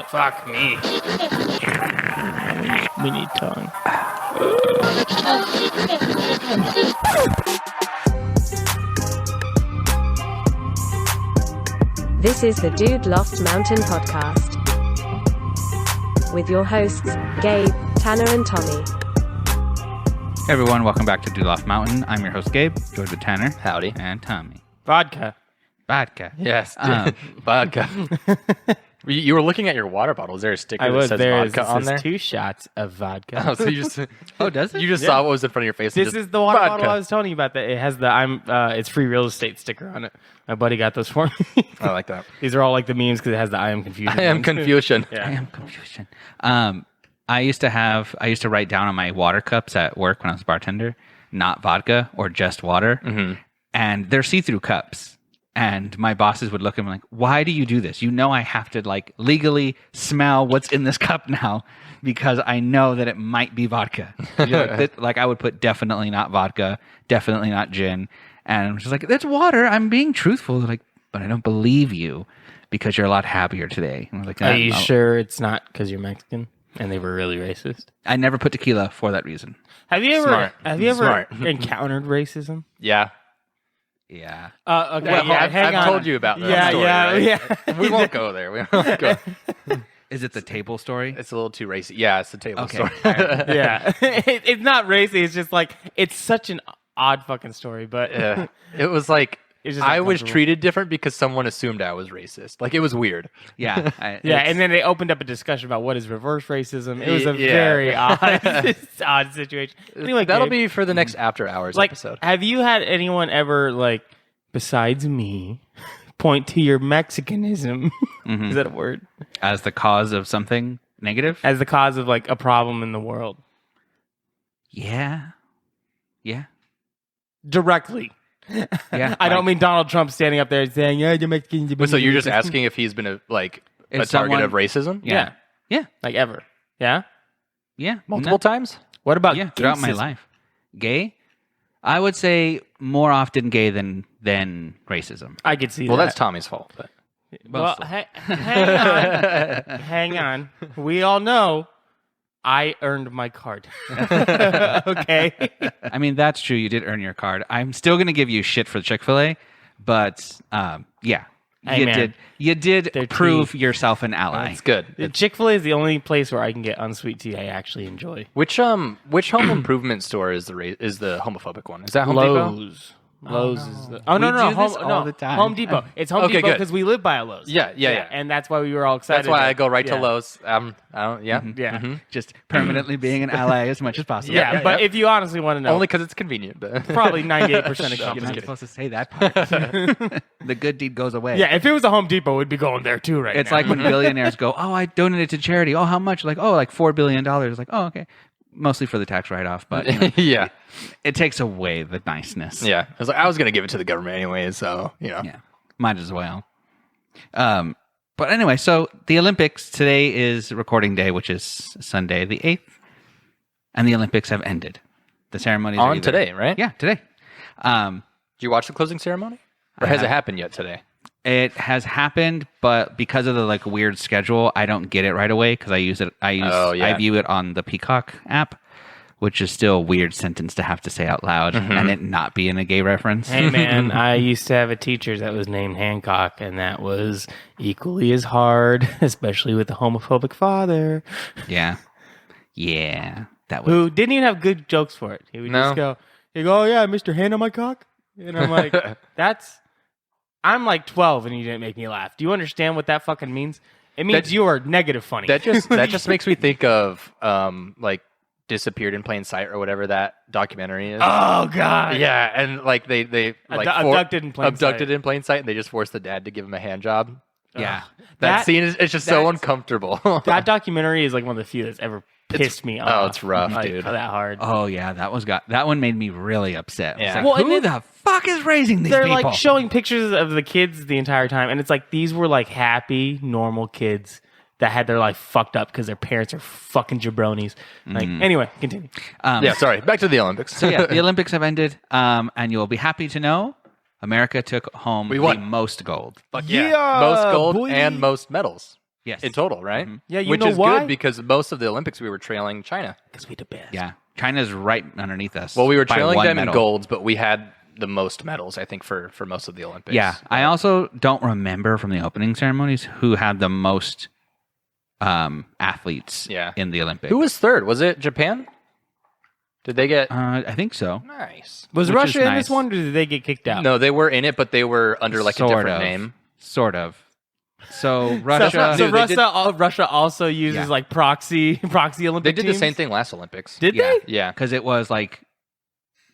Fuck me. We need tongue. This is the Dude Loft Mountain podcast with your hosts, Gabe, Tanner, and Tommy. Hey everyone, welcome back to Dude Loft Mountain. I'm your host, Gabe, joined with Tanner. Howdy. And Tommy. Vodka. Yes, vodka. You were looking at your water bottle. Is there a sticker I was that says there. vodka on there? 2 shots of vodka. Oh, so you just does it? You just saw what was in front of your face. This and just, is the water vodka. bottle I was telling you about. That it has the it's free real estate sticker on it. My buddy got those for me. I like that. These are all like the memes because it has the I am confusion. I am confusion. Yeah. I am confusion. I used to write down on my water cups at work when I was a bartender, not vodka or just water. Mm-hmm. And they're see-through cups. And my bosses would look at me like, why do you do this? You know I have to like legally smell what's in this cup now because I know that it might be vodka. Like I would put definitely not vodka, definitely not gin. And I'm just like, that's water. I'm being truthful. They're like, but I don't believe you because you're a lot happier today. And I was like, Are you sure it's not because you're Mexican and they were really racist? I never put tequila for that reason. Have you ever Smart. encountered racism? Yeah. Yeah. Okay. Well, yeah, I've told you about that story. Yeah. Right? We won't go there. We won't go. Is it the table story? It's a little too racy. Yeah, it's the table Okay. story. Yeah. It's not racist. It's just like, it's such an odd fucking story, but Yeah. It was like, it's just I was uncomfortable. treated different because someone assumed I was racist. Like, it was weird. Yeah. Yeah, and then they opened up a discussion about what is reverse racism. It was a Yeah. very odd situation. Anyway, That'll Gabe, be for the next After Hours like, episode. have you had anyone ever, like, besides me, point to your Mexicanism? Mhm. Is that a word? As the cause of something negative? As the cause of, like, a problem in the world? Yeah. Yeah. Directly. Yeah. I don't mean Donald Trump standing up there saying, yeah, you're Mexican. But so you're just asking if he's been a target of racism? Yeah. Yeah. Like, ever. Yeah? Yeah. Multiple times? What about Yeah. Throughout my racism? life. Gay? I would say more often gay than racism. I could see Well, that. that's Tommy's fault. But. Well, Mostly. hang on. Hang on. We all know I earned my card. Okay? I mean, that's true. You did earn your card. I'm still going to give you shit for Chick-fil-A, but yeah. Hey, man. You did They're prove cheap. yourself an ally. It's good. Chick-fil-A is the only place where I can get unsweet tea I actually enjoy. Which home improvement store is the homophobic one? Is that Home Depot? Lowe's. Lowe's is the... Oh, no, We no, do Home, this all no. the time. Home Depot. It's Home Okay, Depot good. because we live by a Lowe's. Yeah. And that's why we were all excited. That's why I go right Yeah. to Lowe's. I don't. Yeah. Yeah. Mhm. Just permanently being an ally as much as possible. Yeah, but if you honestly want to know, Only because it's convenient. But probably 98% You're accomplished. not supposed to say that part. The good deed goes away. Yeah, if it was a Home Depot, we'd be going there too right It's now. like when billionaires go, oh, I donated to charity. Oh, how much? Like, oh, like $4 billion. Like, oh, okay. Mostly for the tax write-off, but you know, yeah. it takes away the niceness. Yeah. I was going to give it to the government anyway, so, you know. Yeah, might as well. But anyway, so the Olympics, today is recording day, which is Sunday the 8th, and the Olympics have ended. The ceremonies are On either- today, right? Yeah, today. Did you watch the closing ceremony? Or has it happened yet today? It has happened, but because of the like weird schedule, I don't get it right away because I view it on the Peacock app, which is still a weird sentence to have to say out loud and it not be in a gay reference. Hey man, I used to have a teacher that was named Hancock, and that was equally as hard, especially with the homophobic father, Yeah. That was who didn't even have good jokes for it. He would No. just go, "Oh yeah, Mr. Hand on my cock," and I'm like, I'm like 12, and you didn't make me laugh. Do you understand what that fucking means? It means you are negative funny. That just makes me think of like Disappeared in Plain Sight or whatever that documentary is. Oh god. Yeah, and like they like Abducted in Plain Sight. abducted in plain sight, and they just forced the dad to give him a hand job. yeah. That scene is just so that's- uncomfortable. That documentary is like one of the few that's ever pissed me off. Oh, it's rough, like, dude. That hard. Oh yeah, that one made me really upset. Yeah. It's like, Well, and who then- the fuck is raising these They're people? like showing pictures of the kids the entire time, and it's like these were like happy, normal kids that had their life fucked up because their parents are fucking jabronis. Like, anyway, continue. Yeah, sorry. Back to the Olympics. So yeah, the Olympics have ended, and you'll be happy to know America took home We the won. most gold. Fuck Yeah, most gold boy. and most medals Yes. in total, right? Mhm. Yeah, you Which know is why? good because most of the Olympics we were trailing China. Because we the best. Yeah. China's right underneath us. Well, we were by trailing one them medal. in golds, but we had the most medals, I think, for most of the Olympics. Yeah. I But- also don't remember from the opening ceremonies who had the most athletes Yeah. in the Olympics. Who was third? Was it Japan? Did they get I think so. nice? Was Which Russia is in nice. this one, or did they get kicked out? No, they were in it, but they were under like a Sort different of. name. Sort of. So So, Russia. Dude, they did- Russia also uses Yeah. like proxy Olympic They did the teams? same thing last Olympics. Did Yeah. they? Yeah. Because it was like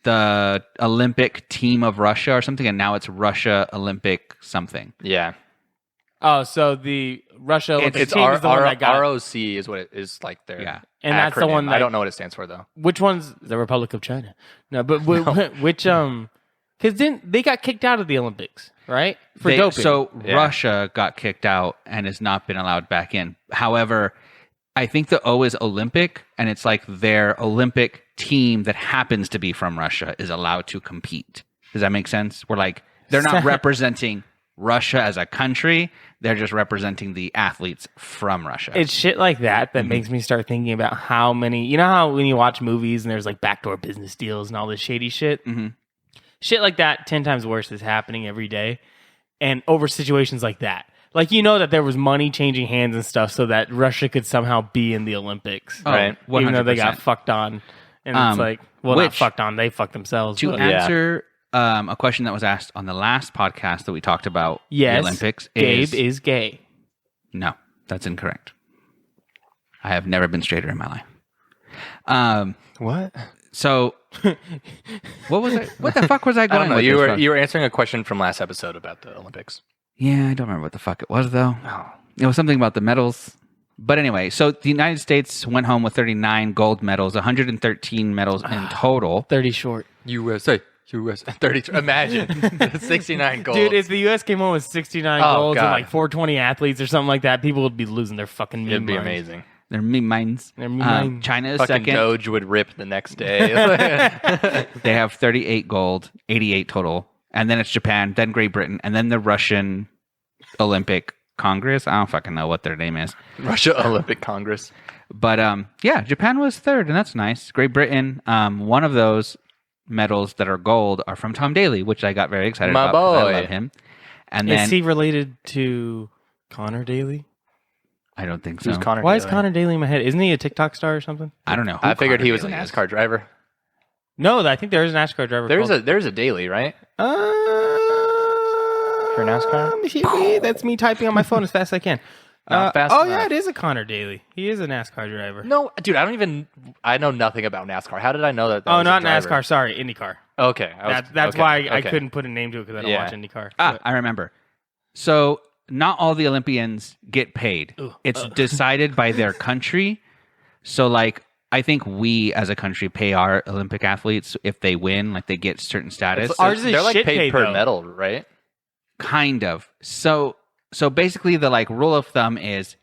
the Olympic team of Russia or something, and now it's Russia Olympic something. Yeah. Oh, so the Russia Olympic It's team is the one that got. ROC is what it is like their Yeah. And that's the acronym. one I that- don't know what it stands for though. Which one's the Republic of China? No, but which because then they got kicked out of the Olympics, right? For doping. So Yeah. Russia got kicked out and has not been allowed back in. However, I think the O is Olympic, and it's like their Olympic team that happens to be from Russia is allowed to compete. Does that make sense? We're like, they're not representing Russia as a country. They're just representing the athletes from Russia. it's shit like that makes me start thinking about how many. You know how when you watch movies and there's like backdoor business deals and all this shady shit. Mhm. Shit like that 10 times worse is happening every day, and over situations like that. Like, you know that there was money changing hands and stuff so that Russia could somehow be in the Olympics, Oh, right. even though they got 100%. fucked on. And it's like, well, not which- fucked on, they fucked themselves. To but- answer a question that was asked on the last podcast that we talked about yes, the Olympics Gabe is gay. No, that's incorrect. I have never been straighter in my life. What? So, what was it? What the fuck was I I going don't know. with You this were from? you were answering a question from last episode about the Olympics. Yeah, I don't remember what the fuck it was though. Oh. It was something about the medals. But anyway, so the United States went home with 39 gold medals, 113 medals in total. 30 short. USA. 30. Imagine 69 goals. Dude, if the U.S. came home with 69 Oh, goals and God. like 420 athletes or something like that, people would be losing their fucking it'd be minds. amazing. They're me minds. They're me minds. China is Fucking second. Doge would rip the next day. They have 38 gold, 88 total. And then it's Japan, then Great Britain, and then the Russian Olympic Congress. I don't fucking know what their name is. Russia Olympic Congress. But yeah, Japan was third, and that's nice. Great Britain, one of those medals that are gold are from Tom Daly, which I got very excited My about. 'cause boy. I love him. And Is then he related to Connor Daly? I don't think so. Who's Connor? Why is Daly? Connor Daly in my head? Isn't he a TikTok star or something? I don't know. I figured Connor he was a Daly is. NASCAR driver. No, I think there is a NASCAR driver. There's a Daily, right? For NASCAR? That's me typing on my phone as fast as I can. Not fast oh enough. yeah, it is a Connor Daly. He is a NASCAR driver. No, dude, I know nothing about NASCAR. How did I know that? Oh, was a not driver? NASCAR. Sorry, IndyCar. Okay. That's okay, why I okay. couldn't put a name to it because I don't Yeah. watch IndyCar. I remember. So not all the Olympians get paid. It's decided by their country. So like I think we as a country pay our Olympic athletes if they win, like they get certain status. Ours is They're like shit paid paid, per though. medal, right? Kind of. So basically the like rule of thumb is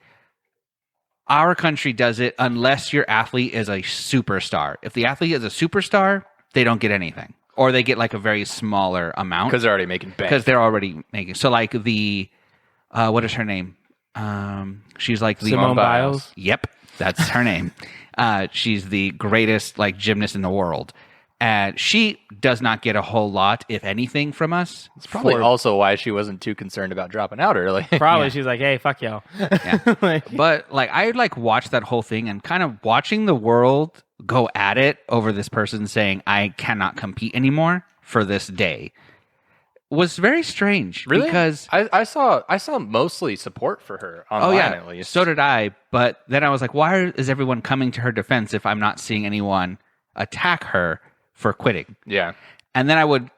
our country does it unless your athlete is a superstar. If the athlete is a superstar, they don't get anything. Or they get like a very smaller amount. Because they're already making bank. Because they're already making. So like the what is her name? She's like the Simone Biles. Yep, that's her name. She's the greatest like gymnast in the world. And she does not get a whole lot, if anything, from us. It's probably for- also why she wasn't too concerned about dropping out early. Probably Yeah. she's like, hey, fuck y'all. Yeah. Like, But like I like watched that whole thing and kind of watching the world go at it over this person saying I cannot compete anymore for this day was very strange. Really? Because I saw mostly support for her online at least. so did I. But then I was like, why is everyone coming to her defense if I'm not seeing anyone attack her for quitting? Yeah. And then I would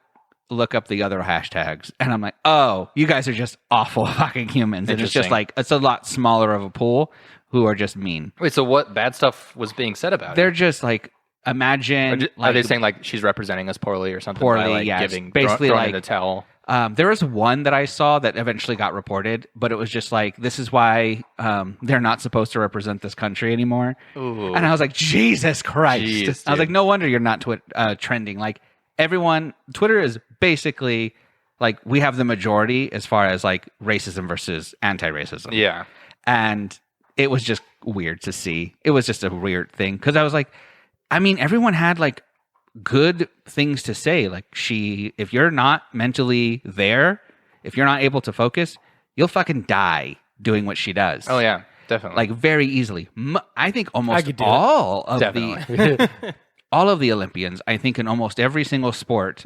look up the other hashtags and I'm like, oh, you guys are just awful fucking humans. And it's just Interesting. like, it's a lot smaller of a pool who are just mean. Wait, so what bad stuff was being said about They're her? just like, imagine. Are they saying like she's representing us poorly or something? Poorly, by, like, yes. giving, Basically, throwing like- in the towel. There was one that I saw that eventually got reported, but it was just like, this is why they're not supposed to represent this country anymore. Ooh. And I was like, Jesus Christ. Jeez, I was dude. like, no wonder you're not trending. Like everyone, Twitter is basically like we have the majority as far as like racism versus anti-racism. Yeah. And it was just weird to see. It was just a weird thing because I was like, I mean, everyone had like good things to say. Like if you're not mentally there, if you're not able to focus, you'll fucking die doing what she does. Oh yeah, definitely. Like very easily. I think I almost could do all of Definitely. all of the Olympians, I think in almost every single sport,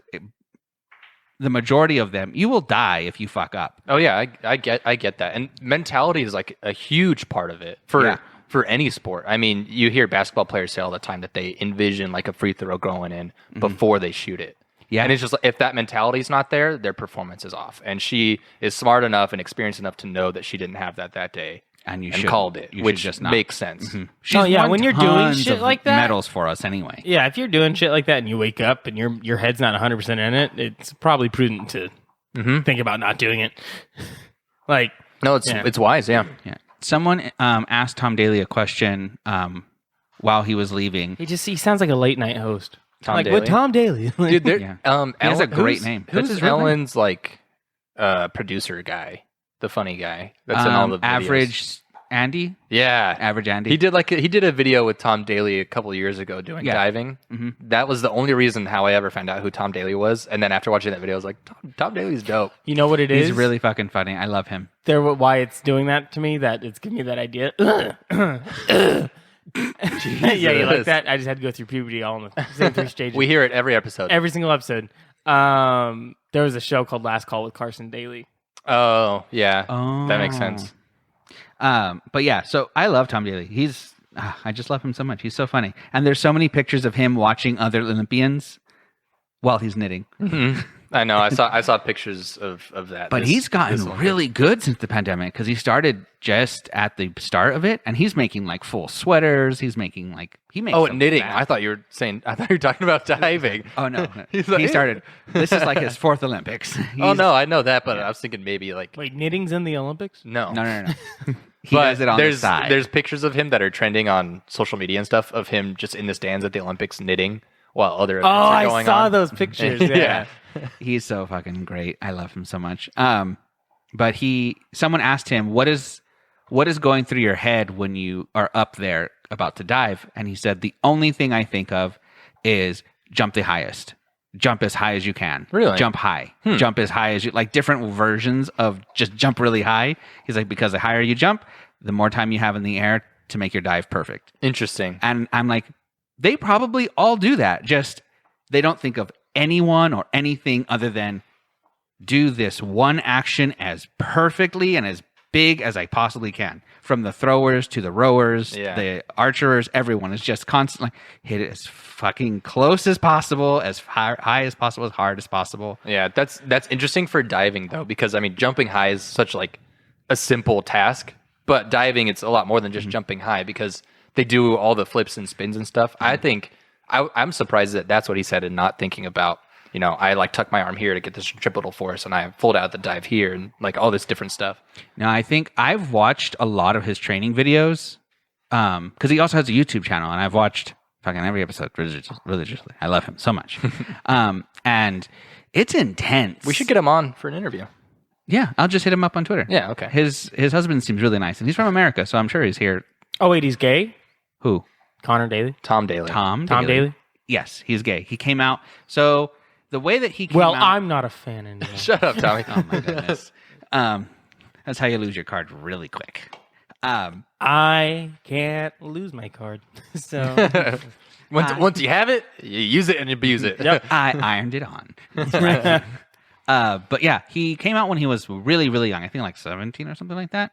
the majority of them, you will die if you fuck up. Oh yeah, I get that, and mentality is like a huge part of it for any sport. I mean, you hear basketball players say all the time that they envision like a free throw going in before they shoot it. Yeah, and it's just like, if that mentality is not there, their performance is off. And she is smart enough and experienced enough to know that she didn't have that day, and called it, which just not. makes sense. She's won when you're doing tons shit of like that, medals for us anyway. Yeah, if you're doing shit like that and you wake up and your head's not 100% in it, it's probably prudent to think about not doing it. Like, No, it's wise. Yeah. Yeah. Someone asked Tom Daly a question while he was leaving. he sounds like a late night host. Tom like Daly? with Tom Daly. Dude, Yeah. He has a great name. That's Who's his real name? Ellen's like producer guy, the funny guy that's in all the videos? Average Andy. Yeah, Average Andy. He did a video with Tom Daly a couple of years ago doing diving. That was the only reason how I ever found out who Tom Daly was. And then after watching that video, I was like, Tom Daly's dope. You know what it is? He's really fucking funny. I love him. Why it's doing that to me, that it's giving me that idea. Yeah, you like that? I just had to go through puberty all in the same 3 stages. We hear it every episode. Every single episode. There was a show called Last Call with Carson Daly. Oh, yeah. That makes sense. But yeah, so I love Tom Daly. I just love him so much. He's so funny. And there's so many pictures of him watching other Olympians while he's knitting. I know. I saw pictures of that. But he's gotten really good since the pandemic because he started just at the start of it, and he's making like full sweaters. He's making like knitting. fat- I thought you were talking about diving. Oh no, He's like- he started. This is like his 4th Olympics. Oh no, I know that, but I was thinking maybe like Wait, knitting's in the Olympics? no. No. He But does it on the side. there's pictures of him that are trending on social media and stuff of him just in the stands at the Olympics knitting while other events are I going saw on. those pictures. Yeah. He's so fucking great. I love him so much. But someone asked him, what is going through your head when you are up there about to dive? And he said, the only thing I think of is jump the highest. Jump as high as you can. Really? Jump high. Jump as high as you like, different versions of just jump really high. He's like, because the higher you jump, the more time you have in the air to make your dive perfect. Interesting. And I'm like, they probably all do that. Just they don't think of anyone or anything other than do this one action as perfectly and as big as I possibly can. From the throwers to the rowers, the archers, everyone is just constantly hit it as fucking close as possible, as high as possible, as hard as possible. Yeah, that's interesting for diving though, because I mean, jumping high is such like a simple task, but diving it's a lot more than just jumping high because they do all the flips and spins and stuff. I think I'm surprised that that's what he said and not thinking about, I like tuck my arm here to get this centripetal force and I fold out the dive here and like all this different stuff. Now, I think I've watched a lot of his training videos because he also has a YouTube channel and I've watched fucking every episode religiously. I love him so much. And it's intense. We should get him on for an interview. Yeah, I'll just hit him up on Twitter. Yeah, okay. His husband seems really nice and he's from America, so I'm sure he's here. Oh, wait, he's gay? Who? Connor Daly? Tom Daly. Tom Daly? Yes, he's gay. He came out. So the way that he came out... I'm not a fan anymore. Shut up, Tommy. Oh, my goodness. That's how you lose your card really quick. I can't lose my card. So Once you have it, you use it and abuse it. Yep. I ironed it on. That's right. But yeah, he came out when he was really, really young. I think like 17 or something like that.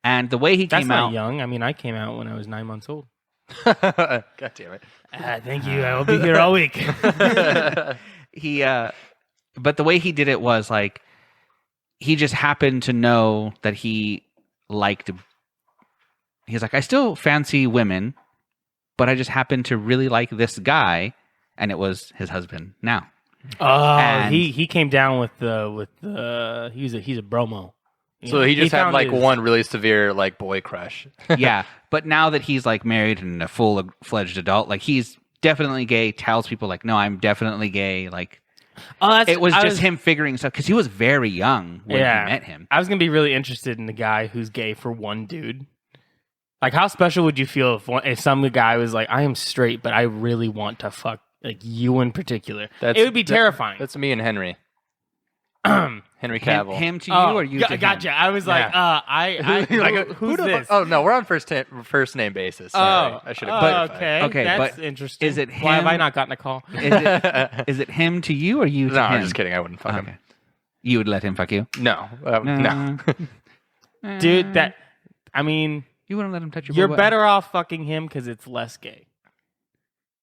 And the way he That's came not out... young. I mean, I came out when I was 9 months old. God damn it. Thank you. I will be here all week. But the way he did it was like, he just happened to know that he liked... He's like, I still fancy women, but I just happen to really like this guy, and it was his husband now. Oh, And- he came down with the he's a bromo. So he just had found like his- one really severe like boy crush. Yeah, but now that he's like married and a full-fledged adult, like he's definitely gay, tells people like, no, I'm definitely gay, like Oh, It was just him figuring stuff because he was very young when he met him. I was gonna be really interested in the guy who's gay for one dude. Like, how special would you feel if some guy was like, "I am straight, but I really want to fuck like you in particular"? It would be terrifying. That's me and Henry. Henry Cavill. Him to you or you to gotcha. him? I was like, who's this? Oh no, we're on first name basis. Sorry. I should have clarified. Okay, that's but interesting. is it Why have him- I not gotten a call? Is it him to you or you to No, him? I'm just kidding. I wouldn't fuck him. Okay. You would let him fuck you? No, no. Dude, You wouldn't let him touch your you're butt? better off fucking him because it's less gay.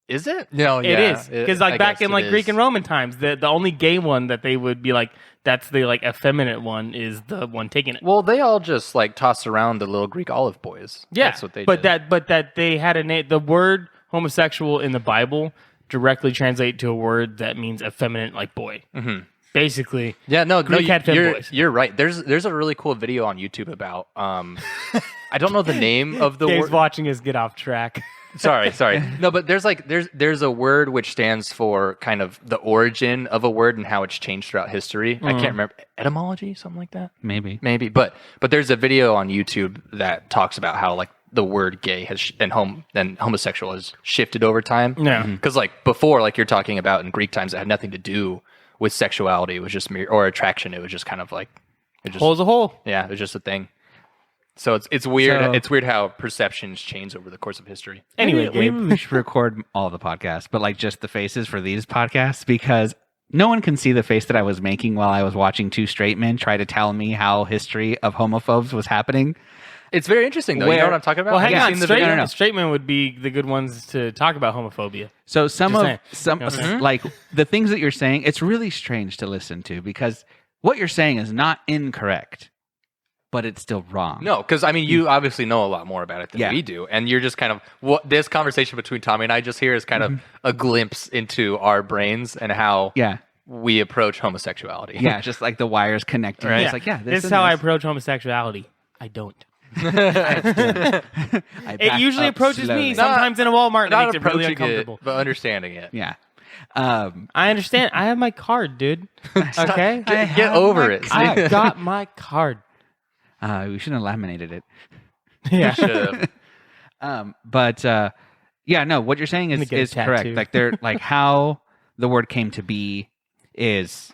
Is it? No, It is because I back guess in it like is. Greek and Roman times, the only gay one that they would be like, that's the like effeminate one is the one taking it. Well, they all just like toss around the little Greek olive boys. Yeah, That's what they but did. that they had a name. The word homosexual in the Bible directly translate to a word that means effeminate, like boy. Mm-hmm. Basically, Yeah, no, Greek had femboys. you're right. There's a really cool video on YouTube about I don't know the name of the Dave's word. watching us get off track. Sorry. No, but there's a word which stands for kind of the origin of a word and how it's changed throughout history. I can't remember etymology, something like that. Maybe. But there's a video on YouTube that talks about how like the word gay has and homosexual has shifted over time. Yeah. Because like before, like you're talking about in Greek times, it had nothing to do with sexuality. It was just mere or attraction. It was just kind of like it just Hole's a hole. yeah, it was just a thing. So it's weird. So- It's weird how perceptions change over the course of history. Anyway, maybe Gabe. we should record all the podcasts, but like just the faces for these podcasts because no one can see the face that I was making while I was watching two straight men try to tell me how history of homophobes was happening. It's very interesting though. You know what I'm talking about? Well, Have hang you on. seen the Straight, video? no. straight men would be the good ones to talk about homophobia. So Just saying. Okay. like the things that you're saying, it's really strange to listen to because what you're saying is not incorrect, but it's still wrong. No, because I mean, you obviously know a lot more about it than Yeah. we do, and you're just kind of what this conversation between Tommy and I just here is kind of a glimpse into our brains and how Yeah. we approach homosexuality. Yeah, just like the wires connecting. Right. It's like, yeah, This is and how I this. approach homosexuality. I don't. I It back usually up approaches slowly. me sometimes in a Walmart. Not It makes it really approaching uncomfortable. it, but understanding it. Yeah. I understand. I have my card, dude. Okay, Get over it. I got my card. We shouldn't have laminated it. Yeah. Should've. Yeah, no, what you're saying I'm is gonna get a correct. tattoo. Like they're like how the word came to be is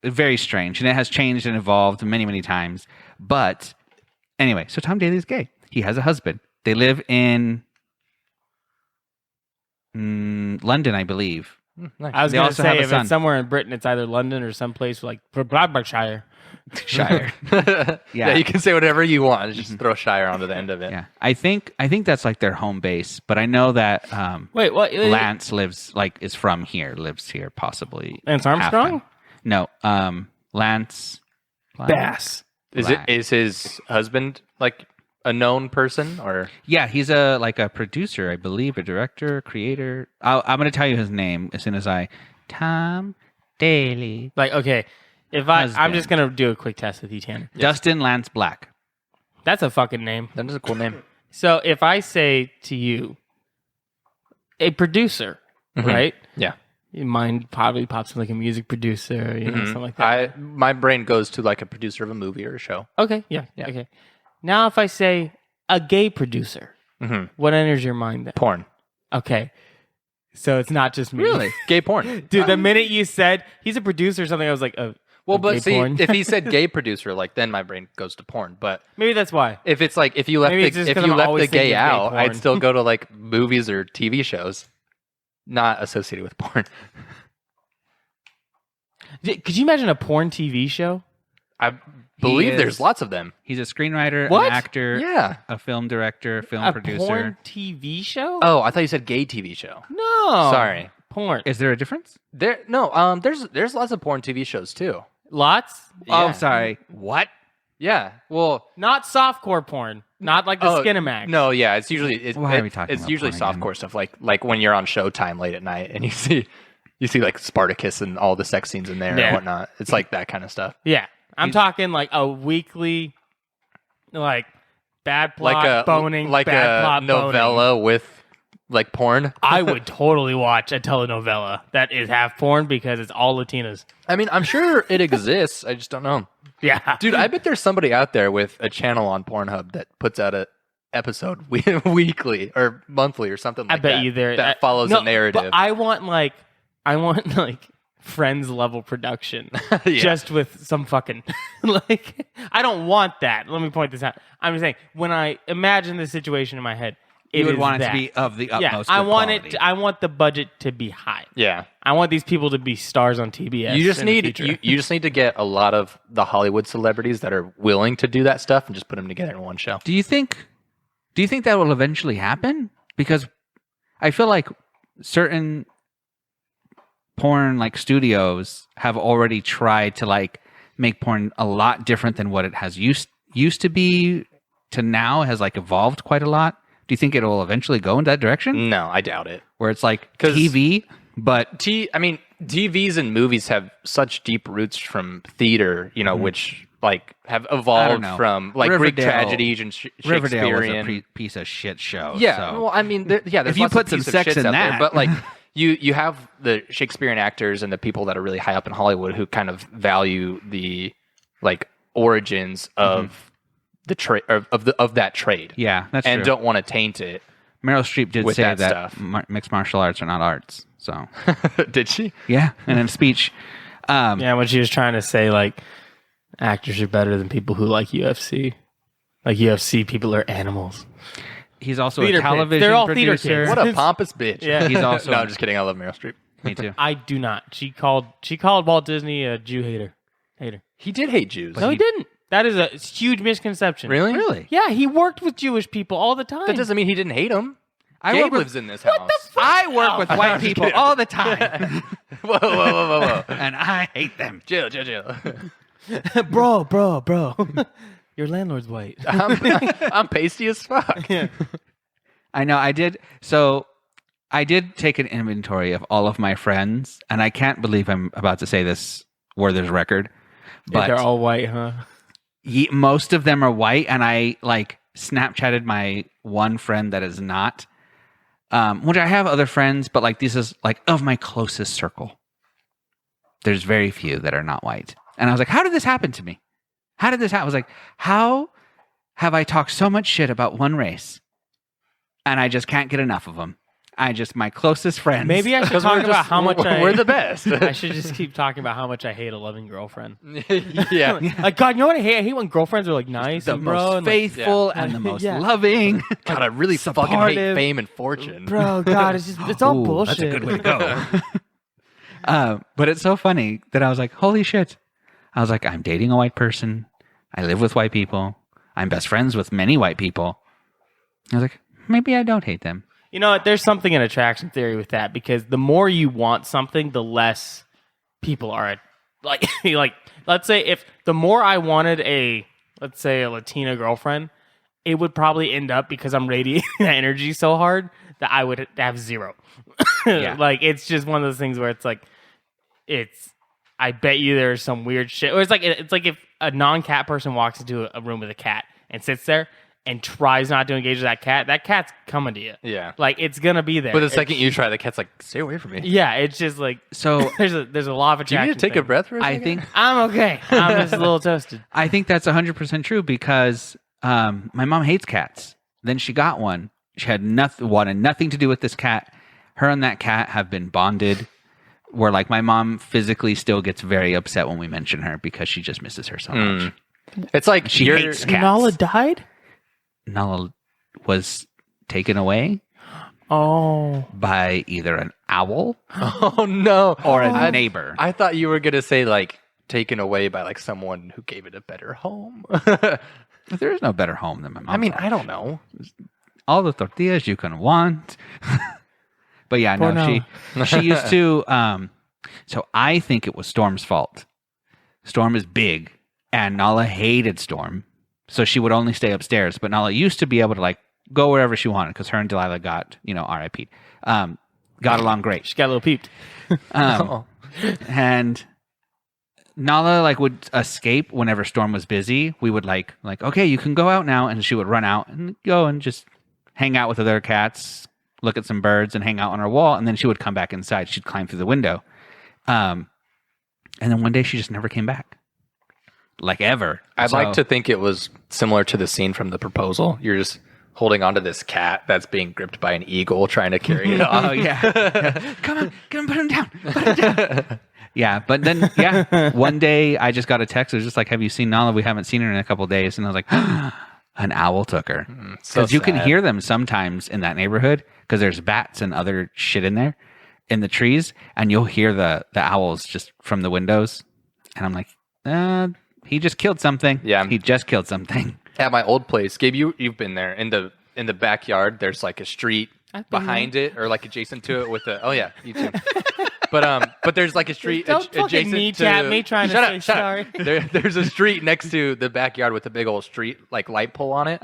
very strange, and it has changed and evolved many, many times. But anyway, so Tom Daly's gay. He has a husband. They live in London, I believe. Nice. I was They going to also say have a if son. it's somewhere in Britain, it's either London or someplace like Bradfordshire. Shire. Yeah, you can say whatever you want. Just throw Shire onto the end of it. Yeah, I think that's like their home base. But I know that Wait, what? Lance lives is from here, lives here, possibly. Lance Armstrong? half-time. No, Lance Bass. Is his husband like a known person or? Yeah, he's a producer, I believe, a director, creator. I'm going to tell you his name as soon as Tom Daly. Like, okay, if I'm Husband. just going to do a quick test with you, Tanner. Dustin Lance Black. That's a fucking name. That is a cool name. So if I say to you, a producer, right? Yeah. Your mind probably pops up like a music producer, something like that. My brain goes to like a producer of a movie or a show. Okay, yeah, okay. Now if I say a gay producer, what enters your mind then? Porn. Okay. So it's not just me. Really? Gay porn. Dude, the minute you said he's a producer or something, I was like, oh, Well, gay but see, porn? if he said gay producer, like then my brain goes to porn. But Maybe that's why. if it's like if you left Maybe it's just 'cause I'm the always thinking gay of gay out, porn. I'd still go to like movies or TV shows, not associated with porn. Could you imagine a porn TV show? I believe is- there's lots of them. He's a screenwriter, What? an actor, Yeah. a film director, a film A producer. porn TV show? Oh, I thought you said gay TV show. No. Sorry. Porn. Is there a difference? There's lots of porn TV shows too. Lots? Oh, Yeah. sorry. What? Yeah. Well, Not softcore porn. Not like the Skinamax. No, yeah, it's usually Why are we talking it's about usually porn again? softcore stuff like when you're on Showtime late at night and you see like Spartacus and all the sex scenes in there Yeah. and whatnot. It's like that kind of stuff. Yeah. I'm talking like a weekly, like, bad plot Like a boning, like bad a plot boning. novella with Like porn? I would totally watch a telenovela that is half porn because it's all Latinas. I mean, I'm sure it exists. I just don't know. Yeah. Dude, I bet there's somebody out there with a channel on Pornhub that puts out a episode weekly or monthly or something like that. I bet you there that follows a narrative. But I want like Friends level production, just with some fucking like. I don't want that. Let me point this out. I'm just saying when I imagine the situation in my head, you would is want it that. to be of the utmost. Yeah, I good want quality. it. I want the budget to be high. Yeah. I want these people to be stars on TBS. You just in the need future. you just need to get a lot of the Hollywood celebrities that are willing to do that stuff and just put them together in one show. Do you think that will eventually happen? Because I feel like certain porn like studios have already tried to like make porn a lot different than what it has used to be to now has like evolved quite a lot. Do you think it will eventually go in that direction? No, I doubt it. Where it's like TV, but TVs and movies have such deep roots from theater, which like have evolved from like Greek tragedies and Riverdale was Shakespearean. a piece of shit show. Yeah, so. well, I mean, there's if you lots put of some piece of sex shits in out there, that, but like you have the Shakespearean actors and the people that are really high up in Hollywood who kind of value the like origins of the trade of that trade. Yeah, that's and true. don't want to taint it. Meryl Streep did with say that that stuff. Mixed martial arts are not arts. So Did she? yeah, and in a speech, Yeah, when she was trying to say like actors are better than people who like UFC. Like UFC people are animals. he's also Theater a kids. television They're all theater producer. kids. What a pompous bitch. Yeah. He's also No, I'm just kidding. I love Meryl Streep. Me too. I do not. She called Walt Disney a Jew hater. He did hate Jews. No, he didn't. That is a huge misconception. Really? Really? Yeah, he worked with Jewish people all the time. That doesn't mean he didn't hate them. I Gabe work with- lives in this house. I work with white people all the time, Whoa. and I hate them. Chill. bro. Your landlord's white. I'm pasty as fuck. I know. I did. So I did take an inventory of all of my friends, and I can't believe I'm about to say this where there's record, but They're all white, huh? most of them are white, and I like Snapchatted my one friend that is not. Which I have other friends, but like this is like of my closest circle. There's very few that are not white. And I was like, how did this happen to me? How did this happen? I was like, how have I talked so much shit about one race and I just can't get enough of them? My closest friends. Maybe I should talk about how much we're the best. I should just keep talking about how much I hate a loving girlfriend. Yeah. Like, God, you know what I hate? I hate when girlfriends are like nice the and bro. most and, like, faithful and the most Yeah. loving. God, I really fucking hate Supportive. fame and fortune. bro, God, it's all Ooh, bullshit. That's a good way to go. But it's so funny that I was like, holy shit. I was like, I'm dating a white person. I live with white people. I'm best friends with many white people. I was like, maybe I don't hate them. You know what? There's something in attraction theory with that because the more you want something, the less people are like. Let's say if the more I wanted a Latina girlfriend, it would probably end up because I'm radiating that energy so hard that I would have zero. Yeah. Like it's just one of those things where it's like, I bet you there's some weird shit. Or it's like if a non-cat person walks into a room with a cat and sits there and tries not to engage with that cat's coming to you. Yeah. Like it's gonna be there. But the second you try, the cat's like, stay away from me. Yeah, it's just like So there's a law of Do you attraction. need to take a thing. breath for a I second? think I'm okay. I'm just a little toasted. I think that's 100% true because my mom hates cats. Then she got one. She had wanted nothing to do with this cat. Her and that cat have been bonded. Where like my mom physically still gets very upset when we mention her because she just misses her so much. It's like She you're- hates cats. Nala died? Nala was taken away Oh. by either an owl Oh no. or a neighbor. I thought you were gonna say like taken away by like someone who gave it a better home. There is no better home than my mom. I mean, I don't know. all the tortillas you can want. But yeah, Poor no, she used to. So I think it was Storm's fault. Storm is big, and Nala hated Storm, so she would only stay upstairs. But Nala used to be able to like go wherever she wanted because her and Delilah got R.I.P. Got along great. She got a little peeped. And Nala like would escape whenever Storm was busy. We would like okay, you can go out now, and she would run out and go and just hang out with other cats, look at some birds and hang out on our wall, and then she would come back inside. She'd climb through the window. And then one day she just never came back. Like ever. I'd like to think it was similar to the scene from The Proposal. You're just holding onto this cat that's being gripped by an eagle trying to carry it off. Oh, yeah. Come on, put him down. Put him down. Yeah, but then, one day I just got a text. It was just like, have you seen Nala? We haven't seen her in a couple of days. And I was like, an owl took her. Because you can hear them sometimes in that neighborhood because there's bats and other shit in there in the trees. And you'll hear the owls just from the windows. And I'm like, he just killed something. Yeah. He just killed something. At my old place, Gabe, you've been there. In the backyard, there's like a street behind it or like adjacent to it with a... Oh, yeah, you too. But there's like a street adjacent to... me trying to say sorry. There's a street next to the backyard with a big old street like light pole on it.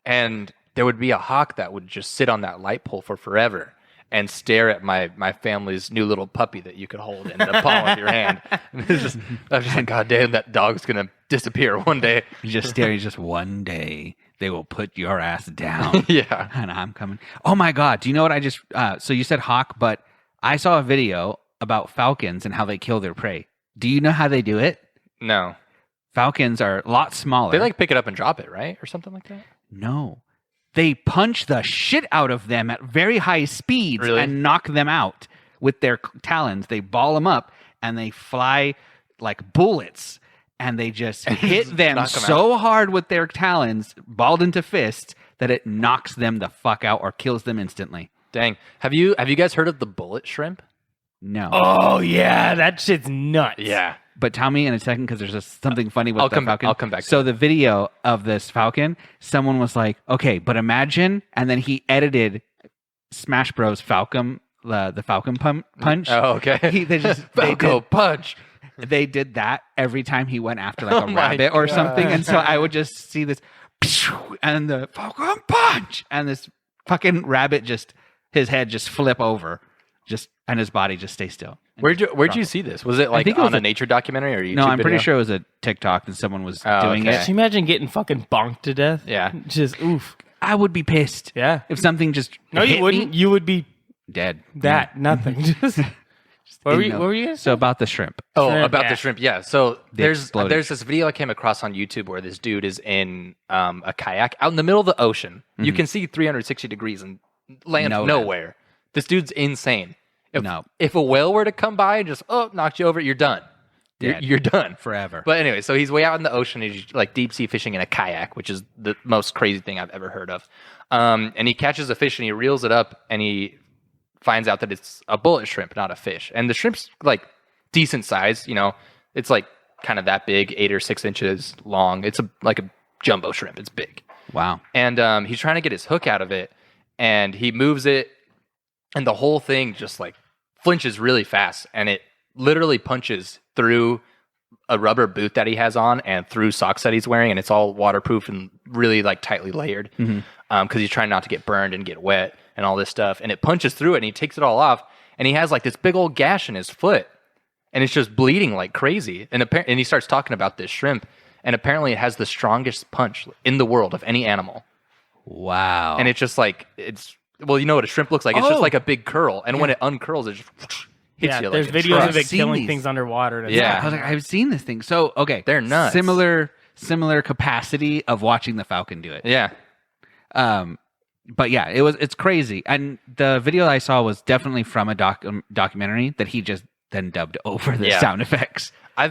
And there would be a hawk that would just sit on that light pole for forever and stare at my family's new little puppy that you could hold in the palm of your hand. I was just like, God damn, that dog's going to disappear one day. You just stare, just one day they will put your ass down. Yeah. And I'm coming. Oh my God. Do you know what I just, so you said hawk, but I saw a video about falcons and how they kill their prey. Do you know how they do it? No. Falcons are a lot smaller. They like pick it up and drop it, right? Or something like that? No. They punch the shit out of them at very high speeds and knock them out with their talons. They ball them up and they fly like bullets and they just hit them so hard with their talons, balled into fists, that it knocks them the fuck out or kills them instantly. Dang. Have you guys heard of the bullet shrimp? No. Oh, yeah. That shit's nuts. Yeah. But tell me in a second because there's just something funny with the falcon. I'll come back. So the video of this falcon, someone was like, okay, but imagine, and then he edited Smash Bros. Falcon, the Falcon punch. Oh, okay. Falco punch. They did that every time he went after like a rabbit or something. And so I would just see this, and the Falcon punch, and this fucking rabbit his head just flip over, and his body just stay still. Where'd you see this? Was it like on a nature documentary or YouTube No, I'm video? pretty sure it was a TikTok and someone was doing it. Can you imagine getting fucking bonked to death? Yeah. Just oof. I would be pissed. Yeah. If something just No, you wouldn't. You would be dead. Nothing. What were you going to say? So about the shrimp. The shrimp. Yeah. So there's exploded. this video I came across on YouTube where this dude is in a kayak out in the middle of the ocean. Mm-hmm. You can see 360 degrees and land nowhere. This dude's insane. If a whale were to come by and just knock you over, you're done. You're done forever. But anyway, so he's way out in the ocean. He's like deep sea fishing in a kayak, which is the most crazy thing I've ever heard of. And he catches a fish and he reels it up and he finds out that it's a bullet shrimp, not a fish. And the shrimp's like decent size. It's like kind of that big, 8 or 6 inches long. It's like a jumbo shrimp. It's big. Wow. And he's trying to get his hook out of it, and he moves it. And the whole thing just like flinches really fast, and it literally punches through a rubber boot that he has on and through socks that he's wearing, and it's all waterproof and really like tightly layered because he's trying not to get burned and get wet and all this stuff. And it punches through it, and he takes it all off, and he has like this big old gash in his foot, and it's just bleeding like crazy. And he starts talking about this shrimp, and apparently it has the strongest punch in the world of any animal. Wow. And it's just like well, you know what a shrimp looks like? It's just like a big curl. And when it uncurls, it just hits you like there's videos of it killing things underwater. I was like, I've seen this thing. So, okay. They're nuts. Similar capacity of watching the falcon do it. Yeah. But yeah, it's crazy. And the video I saw was definitely from a documentary that he just then dubbed over the sound effects. I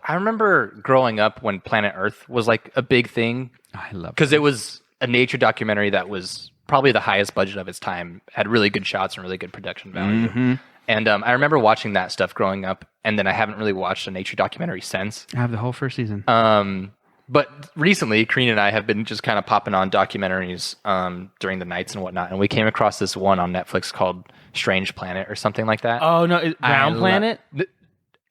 remember growing up when Planet Earth was like a big thing. I love it. Because it was a nature documentary that was probably the highest budget of its time, had really good shots and really good production value. Mm-hmm. And I remember watching that stuff growing up, and then I haven't really watched a nature documentary since. I have the whole first season. But recently, Kareen and I have been just kind of popping on documentaries during the nights and whatnot, and we came across this one on Netflix called Strange Planet or something like that. Oh, no, Brown Planet?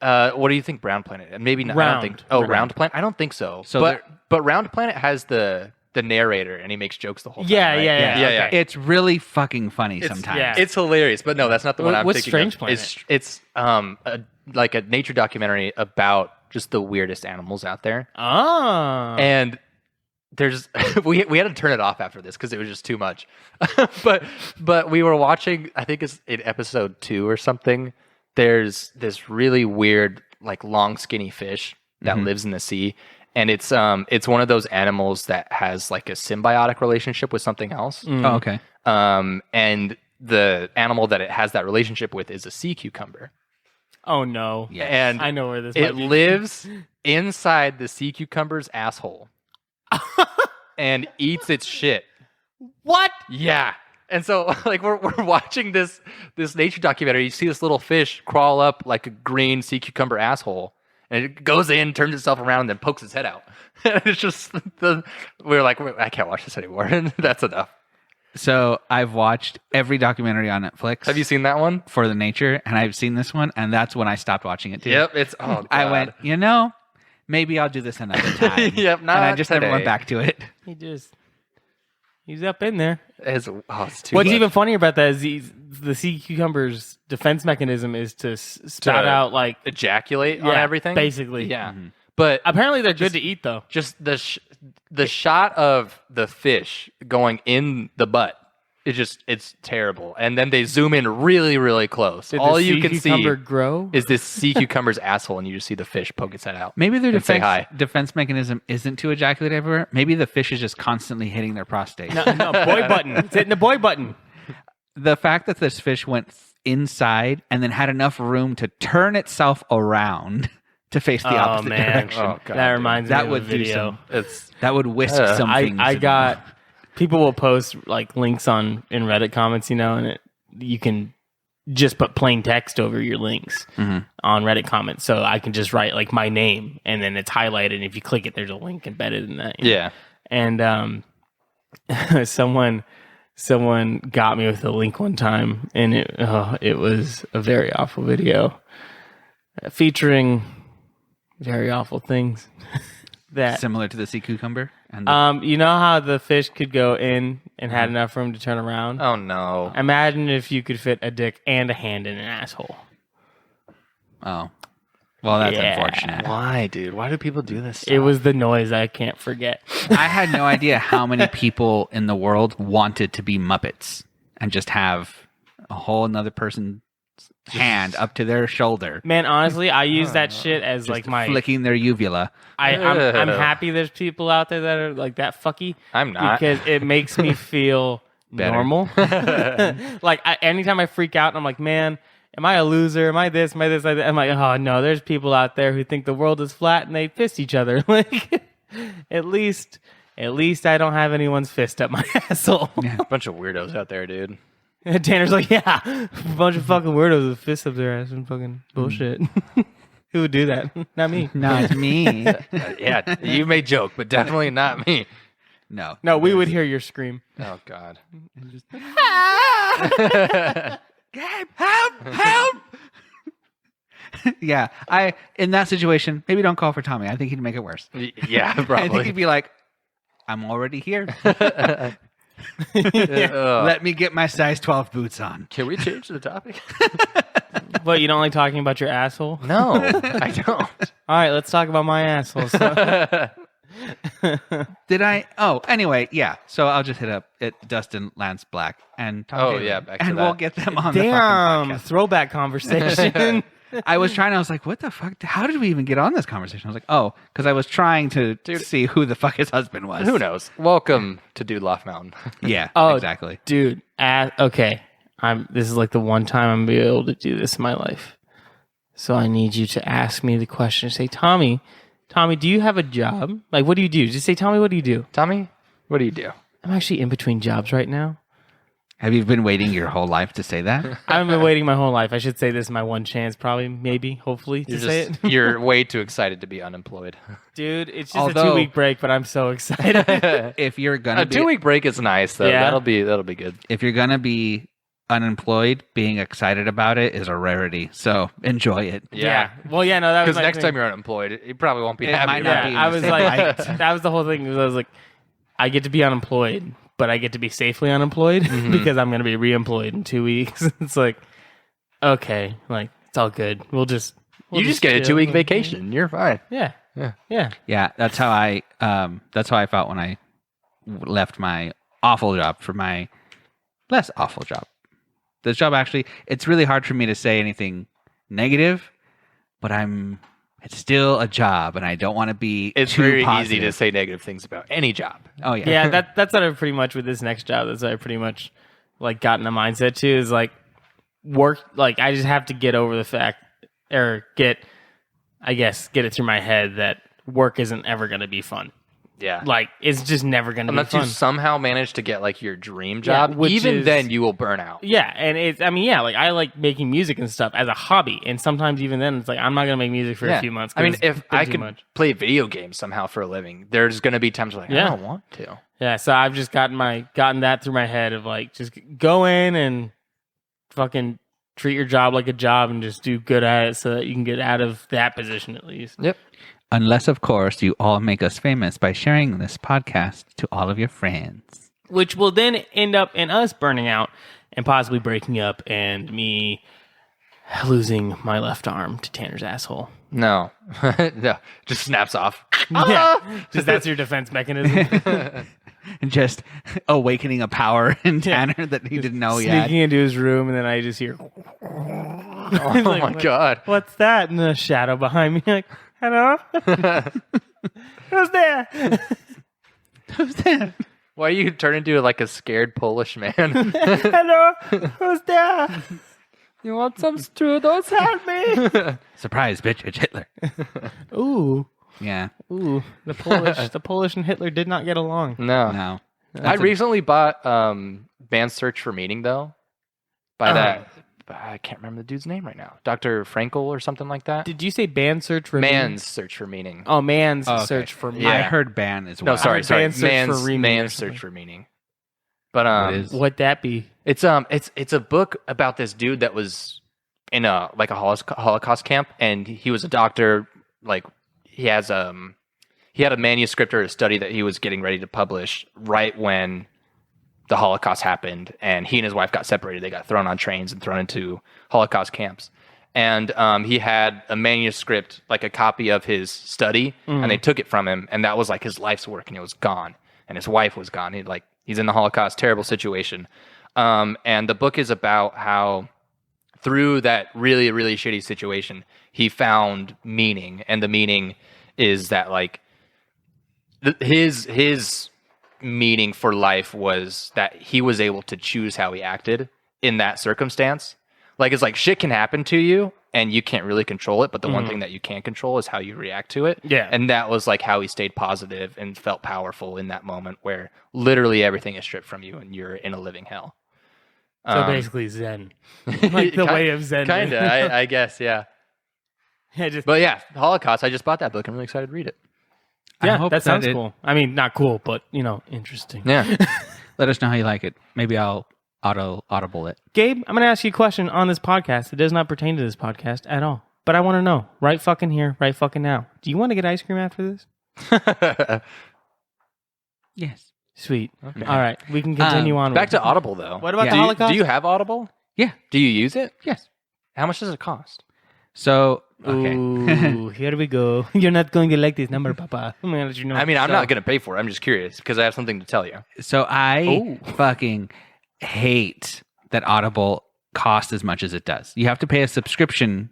What do you think, Brown Planet? Maybe not. Round. I don't think. Round Planet? I don't think so. But Round Planet has the narrator, and he makes jokes the whole time. Yeah. Okay. It's really fucking funny sometimes. Yeah. It's hilarious, but no, that's not the one I'm what's thinking Strange of. Planet? It's like a nature documentary about just the weirdest animals out there. Oh. And there's we had to turn it off after this because it was just too much. but we were watching, I think it's in episode 2 or something. There's this really weird, like long skinny fish that lives in the sea, and it's one of those animals that has like a symbiotic relationship with something else. Oh, okay. And the animal that it has that relationship with is a sea cucumber. Oh no! Yes. And I know where this. it might be. lives inside the sea cucumber's asshole and eats its shit. What? Yeah. And so like we're watching this nature documentary. You see this little fish crawl up like a green sea cucumber asshole, and it goes in, turns itself around, and then pokes its head out. And it's just we're like, I can't watch this anymore. That's enough. So I've watched every documentary on Netflix. Have you seen that one? For the nature, and I've seen this one, and that's when I stopped watching it too. Yep. It's God. I went, maybe I'll do this another time. Yep. And I just never today. went back to it. He's up in there. It's too What's much. even funnier about that is the sea cucumber's defense mechanism is to spout out like ejaculate on everything. basically. Yeah. But Apparently they're good to eat though. just the shot of the fish going in the butt it's terrible. And then they zoom in really, really close. Did All the you sea can see cucumber grow? is this sea cucumber's asshole, and you just see the fish poke its head out. Maybe their And say hi. defense mechanism isn't to ejaculate everywhere. Maybe the fish is just constantly hitting their prostate. No, boy button. It's hitting the boy button. The fact that this fish went inside and then had enough room to turn itself around to face the opposite direction. Oh, God, that dude. reminds That me would of a do video. That would whisk some things. I got people will post like links in Reddit comments, and you can just put plain text over your links on Reddit comments. So I can just write like my name, and then it's highlighted. And if you click it, there's a link embedded in that. Yeah. And someone got me with a link one time, and it was a very awful video featuring very awful things. That similar to the sea cucumber. And you know how the fish could go in and had enough room to turn around? Oh no. Imagine if you could fit a dick and a hand in an asshole. oh, well, that's Yeah. unfortunate. Why, dude? Why do people do this stuff? It was the noise I can't forget. I had no idea how many people in the world wanted to be Muppets and just have a whole another person's hand up to their shoulder, Man, honestly, I use that shit as like my. flicking their uvula. I'm happy there's people out there that are like that fucky. I'm not. Because it makes me feel Better. normal. Like anytime I freak out and I'm like, man, am I a loser? Am I this? Am I this? Like that? I'm like, oh no, there's people out there who think the world is flat and they fist each other. Like, at least I don't have anyone's fist up my asshole. A bunch of weirdos out there, dude. Tanner's like, yeah, a bunch of fucking weirdos with fists up their ass and fucking bullshit. Who would do that? Not me. Not me. Yeah, you may joke, but definitely not me. No. No, we would hear your scream. Oh God. Gabe, help! Yeah, in that situation, maybe don't call for Tommy. I think he'd make it worse. Yeah, I think probably. he'd be like, I'm already here. Ugh. Let me get my size 12 boots on. Can we change the topic? What, you don't like talking about your asshole? No, I don't. All right, let's talk about my asshole. Did I? Oh, anyway, yeah. So I'll just hit up Dustin Lance Black and Tom Taylor, yeah, back to and that. we'll get them on the Damn, fucking podcast. throwback conversation. I was like, what the fuck? How did we even get on this conversation? I was like, oh, because I was trying to see who the fuck his husband was. Who knows? Welcome to Dude Loft Mountain. Yeah, Oh, exactly. Dude, okay. This is like the one time I'm gonna be able to do this in my life. So I need you to ask me the question. Say, Tommy, do you have a job? Like, what do you do? Just say, Tommy, what do you do? Tommy, what do you do? I'm actually in between jobs right now. Have you been waiting your whole life to say that? I've been waiting my whole life. I should say this is my one chance, probably, maybe, hopefully, to say it. You're way too excited to be unemployed. Dude, it's just Although- a 2-week break, but I'm so excited. If you're gonna A be 2-week break is nice, though. Yeah. That'll be good. if you're gonna be unemployed, being excited about it is a rarity. So enjoy it. Yeah. Well, yeah, no, that was Because my next thing. time you're unemployed, you probably won't be It happy. might not about be it. in I the was same like, light. that was the whole thing. I was like, I get to be unemployed, but I get to be safely unemployed because I'm going to be reemployed in 2 weeks. It's like, okay, like it's all good. We'll just get a chill. 2-week vacation. You're fine. Yeah. Yeah. Yeah. Yeah, that's how I felt when I left my awful job for my less awful job. This job actually, it's really hard for me to say anything negative, but it's still a job, and I don't want to be It's too very positive. easy to say negative things about any job. Oh, yeah. Yeah, that's what I pretty much with this next job. That's what I pretty much like gotten a mindset to is like work. Like I just have to get over the fact or get it through my head that work isn't ever going to be fun. Yeah. Like it's just never going to be Unless fun. you somehow manage to get like your dream job, which even is- then you will burn out. Yeah, and like I like making music and stuff as a hobby, and sometimes even then it's like I'm not gonna make music for a few months. 'cause I mean, it's if been I too could much. play video games somehow for a living, there's going to be times where like, Yeah. I don't want to. Yeah, so I've just gotten that through my head of like just go in and fucking treat your job like a job and just do good at it so that you can get out of that position at least. Yep. Unless, of course, you all make us famous by sharing this podcast to all of your friends. Which will then end up in us burning out and possibly breaking up and me losing my left arm to Tanner's asshole. No. No. Just snaps off. Yeah, just that's your defense mechanism. And just awakening a power in Tanner that he didn't know he had. Sneaking into his room and then I just hear, Oh my God. what's that? And the shadow behind me, like, hello? Who's there? Who's that? Why you turn into like a scared Polish man? Hello? Who's there? You want some strudels? Help me. Surprise, bitch, it's Hitler. Ooh. Yeah. Ooh. The Polish and Hitler did not get along. No. No. I recently bought Man's Search for Meaning, though. By that, I can't remember the dude's name right now. Dr. Frankel or something like that. Did you say band search for Man's Search for Meaning. Oh, man's okay. search for me. Yeah. I heard ban as well. No, sorry. Man's Search for Meaning or Man's something. Search for Meaning. But What is- What'd that be? it's a book about this dude that was in a Holocaust camp, and he was a doctor. Like he had a manuscript or a study that he was getting ready to publish right when the Holocaust happened, and he and his wife got separated. They got thrown on trains and thrown into Holocaust camps. And he had a manuscript, like a copy of his study, and they took it from him, and that was like his life's work, and it was gone. And his wife was gone. He's in the Holocaust, terrible situation. And the book is about how through that really, really shitty situation, he found meaning, and the meaning is that like his meaning for life was that he was able to choose how he acted in that circumstance. Like it's like shit can happen to you and you can't really control it, but the one thing that you can control is how you react to it. Yeah. And that was like how he stayed positive and felt powerful in that moment where literally everything is stripped from you and you're in a living hell. So basically Zen. Like the way of Zen. Kinda, I guess, yeah. Yeah, just, But yeah, Holocaust, I just bought that book. I'm really excited to read it. I yeah, hope that sounds it- cool. I mean, not cool, but, interesting. Yeah. Let us know how you like it. Maybe I'll audible it. Gabe, I'm going to ask you a question on this podcast. It does not pertain to this podcast at all. But I want to know, right fucking here, right fucking now. Do you want to get ice cream after this? Yes. Sweet. All right. We can continue on. Back with to it. Audible, though. What about Yeah. the Holocaust? Do you have Audible? Yeah. Do you use it? Yes. How much does it cost? So, okay. Ooh, here we go. You're not going to like this number, Papa. I'm going to let you know. I mean, I'm not going to pay for it. I'm just curious because I have something to tell you. So I Oh. fucking hate that Audible costs as much as it does. You have to pay a subscription,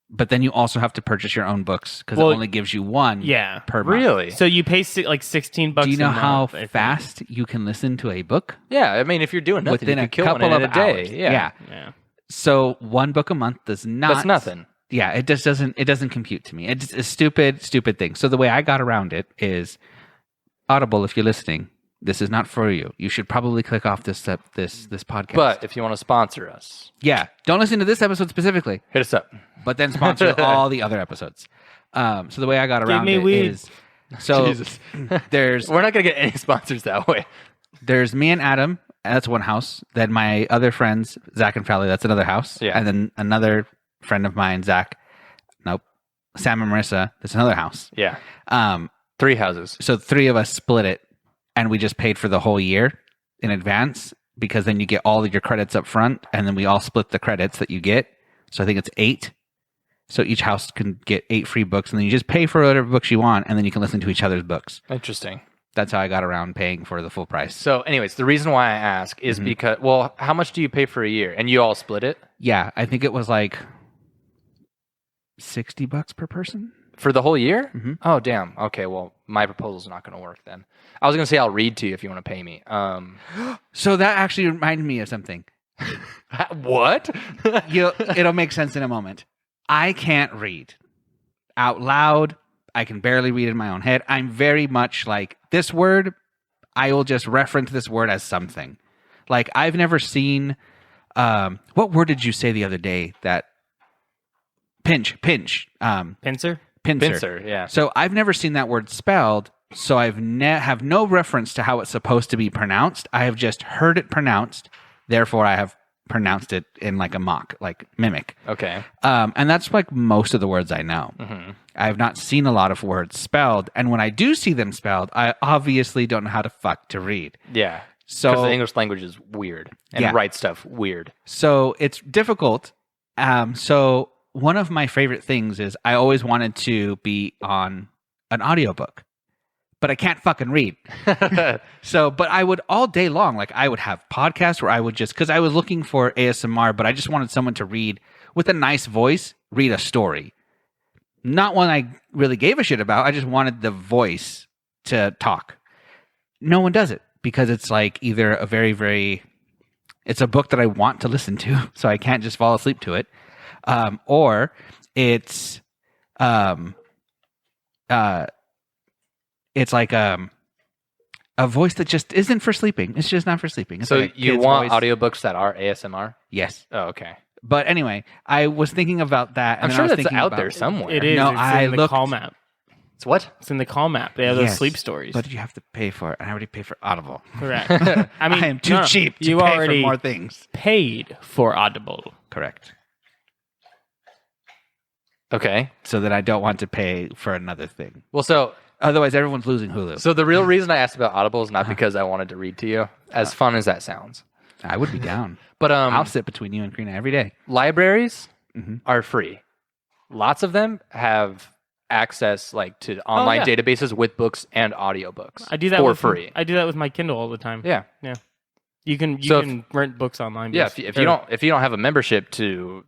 but then you also have to purchase your own books because Well, it only gives you one yeah. per month. Really? So you pay like $16 Do you know a how month, I think. fast you can listen to a book? Yeah. I mean, if you're doing nothing, Within you a can kill one couple in of a day. hours. Yeah. Yeah. So one book a month does not. That's nothing. Yeah, it just doesn't compute to me. It's a stupid thing. So the way I got around it is Audible, if you're listening, this is not for you. You should probably click off this podcast. But if you want to sponsor us, yeah, don't listen to this episode specifically, hit us up. but then sponsor all the other episodes. So the way I got around me it weed. is so Jesus. there's We're not going to get any sponsors that way. there's me and Adam, and that's one house. Then my other friends, Zach and Fally, that's another house. Yeah. And then another friend of mine, Zach, Sam and Marissa, that's another house. Yeah. Um, 3 houses. so 3 of us split it, and we just paid for the whole year in advance because then you get all of your credits up front, and then we all split the credits that you get. So I think it's 8. So each house can get 8 free books, and then you just pay for whatever books you want, and then you can listen to each other's books. Interesting. That's how I got around paying for the full price. So, anyways, the reason why I ask is because, well, how much do you pay for a year? And you all split it? Yeah, I think it was like $60 per person. For the whole year? Mhm. Oh, damn. Okay, well, my proposal's not going to work then. I was going to say I'll read to you if you want to pay me. So that actually reminded me of something. What? It'll make sense in a moment. I can't read out loud. I can barely read in my own head. I'm very much like this word. I will just reference this word as something. Like I've never seen. What word did you say the other day? That pinch. Pincer? Pincer, yeah. So I've never seen that word spelled. So I've have no reference to how it's supposed to be pronounced. I have just heard it pronounced. Therefore, I have pronounced it in like a mock, like mimic. Okay. And that's like most of the words I know. I have not seen a lot of words spelled. And when I do see them spelled, I obviously don't know how to fuck to read. Yeah. So because the English language is weird and write stuff weird. So it's difficult. So one of my favorite things is I always wanted to be on an audiobook, but I can't fucking read. But I would all day long, like I would have podcasts where I would just, because I was looking for ASMR, but I just wanted someone to read with a nice voice, read a story. Not one I really gave a shit about. I just wanted the voice to talk. No one does it because it's like either a very, very, it's a book that I want to listen to, so I can't just fall asleep to it. Or it's like a voice that just isn't for sleeping. It's just not for sleeping. It's So like a you kid's want voice. audiobooks that are ASMR? Yes. Oh, okay. But anyway, I was thinking about that. And I'm then sure I was that's thinking out about- there somewhere. It is. No, it's I in the looked- Calm app. It's what? It's in the Calm app. They have those Yes, sleep stories. But you have to pay for it. And I already pay for Audible. Correct. I mean, I am too no, cheap to you pay already for more things. paid for Audible. Correct. Okay. So that I don't want to pay for another thing. Well, so Otherwise, everyone's losing Hulu. So the real reason I asked about Audible is not because I wanted to read to you, as fun as that sounds. I would be down. But I'll sit between you and Karina every day. libraries Mhm. are free. Lots of them have access like to online yeah. databases with books and audiobooks. I do that for with free. I do that with my Kindle all the time. Yeah. You can So if- can rent books online. Yeah, if you don't have a membership to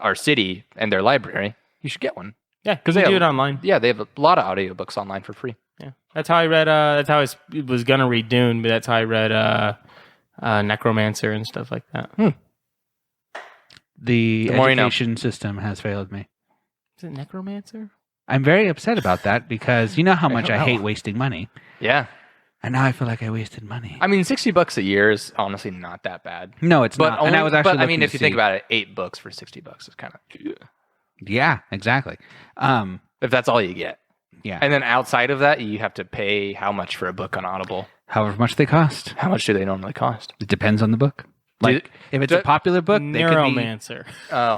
our city and their library, you should get one. Yeah, 'Cause you they can do have- it online. Yeah, they have a lot of audiobooks online for free. Yeah, that's how I read. That's how I was gonna read Dune, but that's how I read Necromancer and stuff like that. The more you know. education system has failed me. Is it Necromancer? I'm very upset about that because you know how much don't I know. hate wasting money. Yeah. And now I feel like I wasted money. I mean, $60 a year is honestly not that bad. No, it's But not. only, And I was actually but I mean, looking if to you think see- about it, 8 books for $60 is kind of Yeah, exactly. if that's all you get. Yeah. And then outside of that, you have to pay how much for a book on Audible? However much they cost. How much do they normally cost? It depends on the book. Like, if it's a popular book, Neuromancer.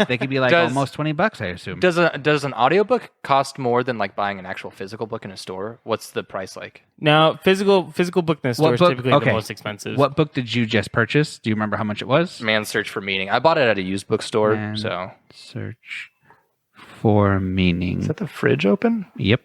they could be like Does- almost $20, I assume. Does an audiobook cost more than like buying an actual physical book in a store? What's the price like? Now, physical book in the store is book? typically Okay. the most expensive. What book did you just purchase? Do you remember how much it was? Man's Search for Meaning. I bought it at a used bookstore. Man. So Search for Meaning. is that the fridge open? Yep.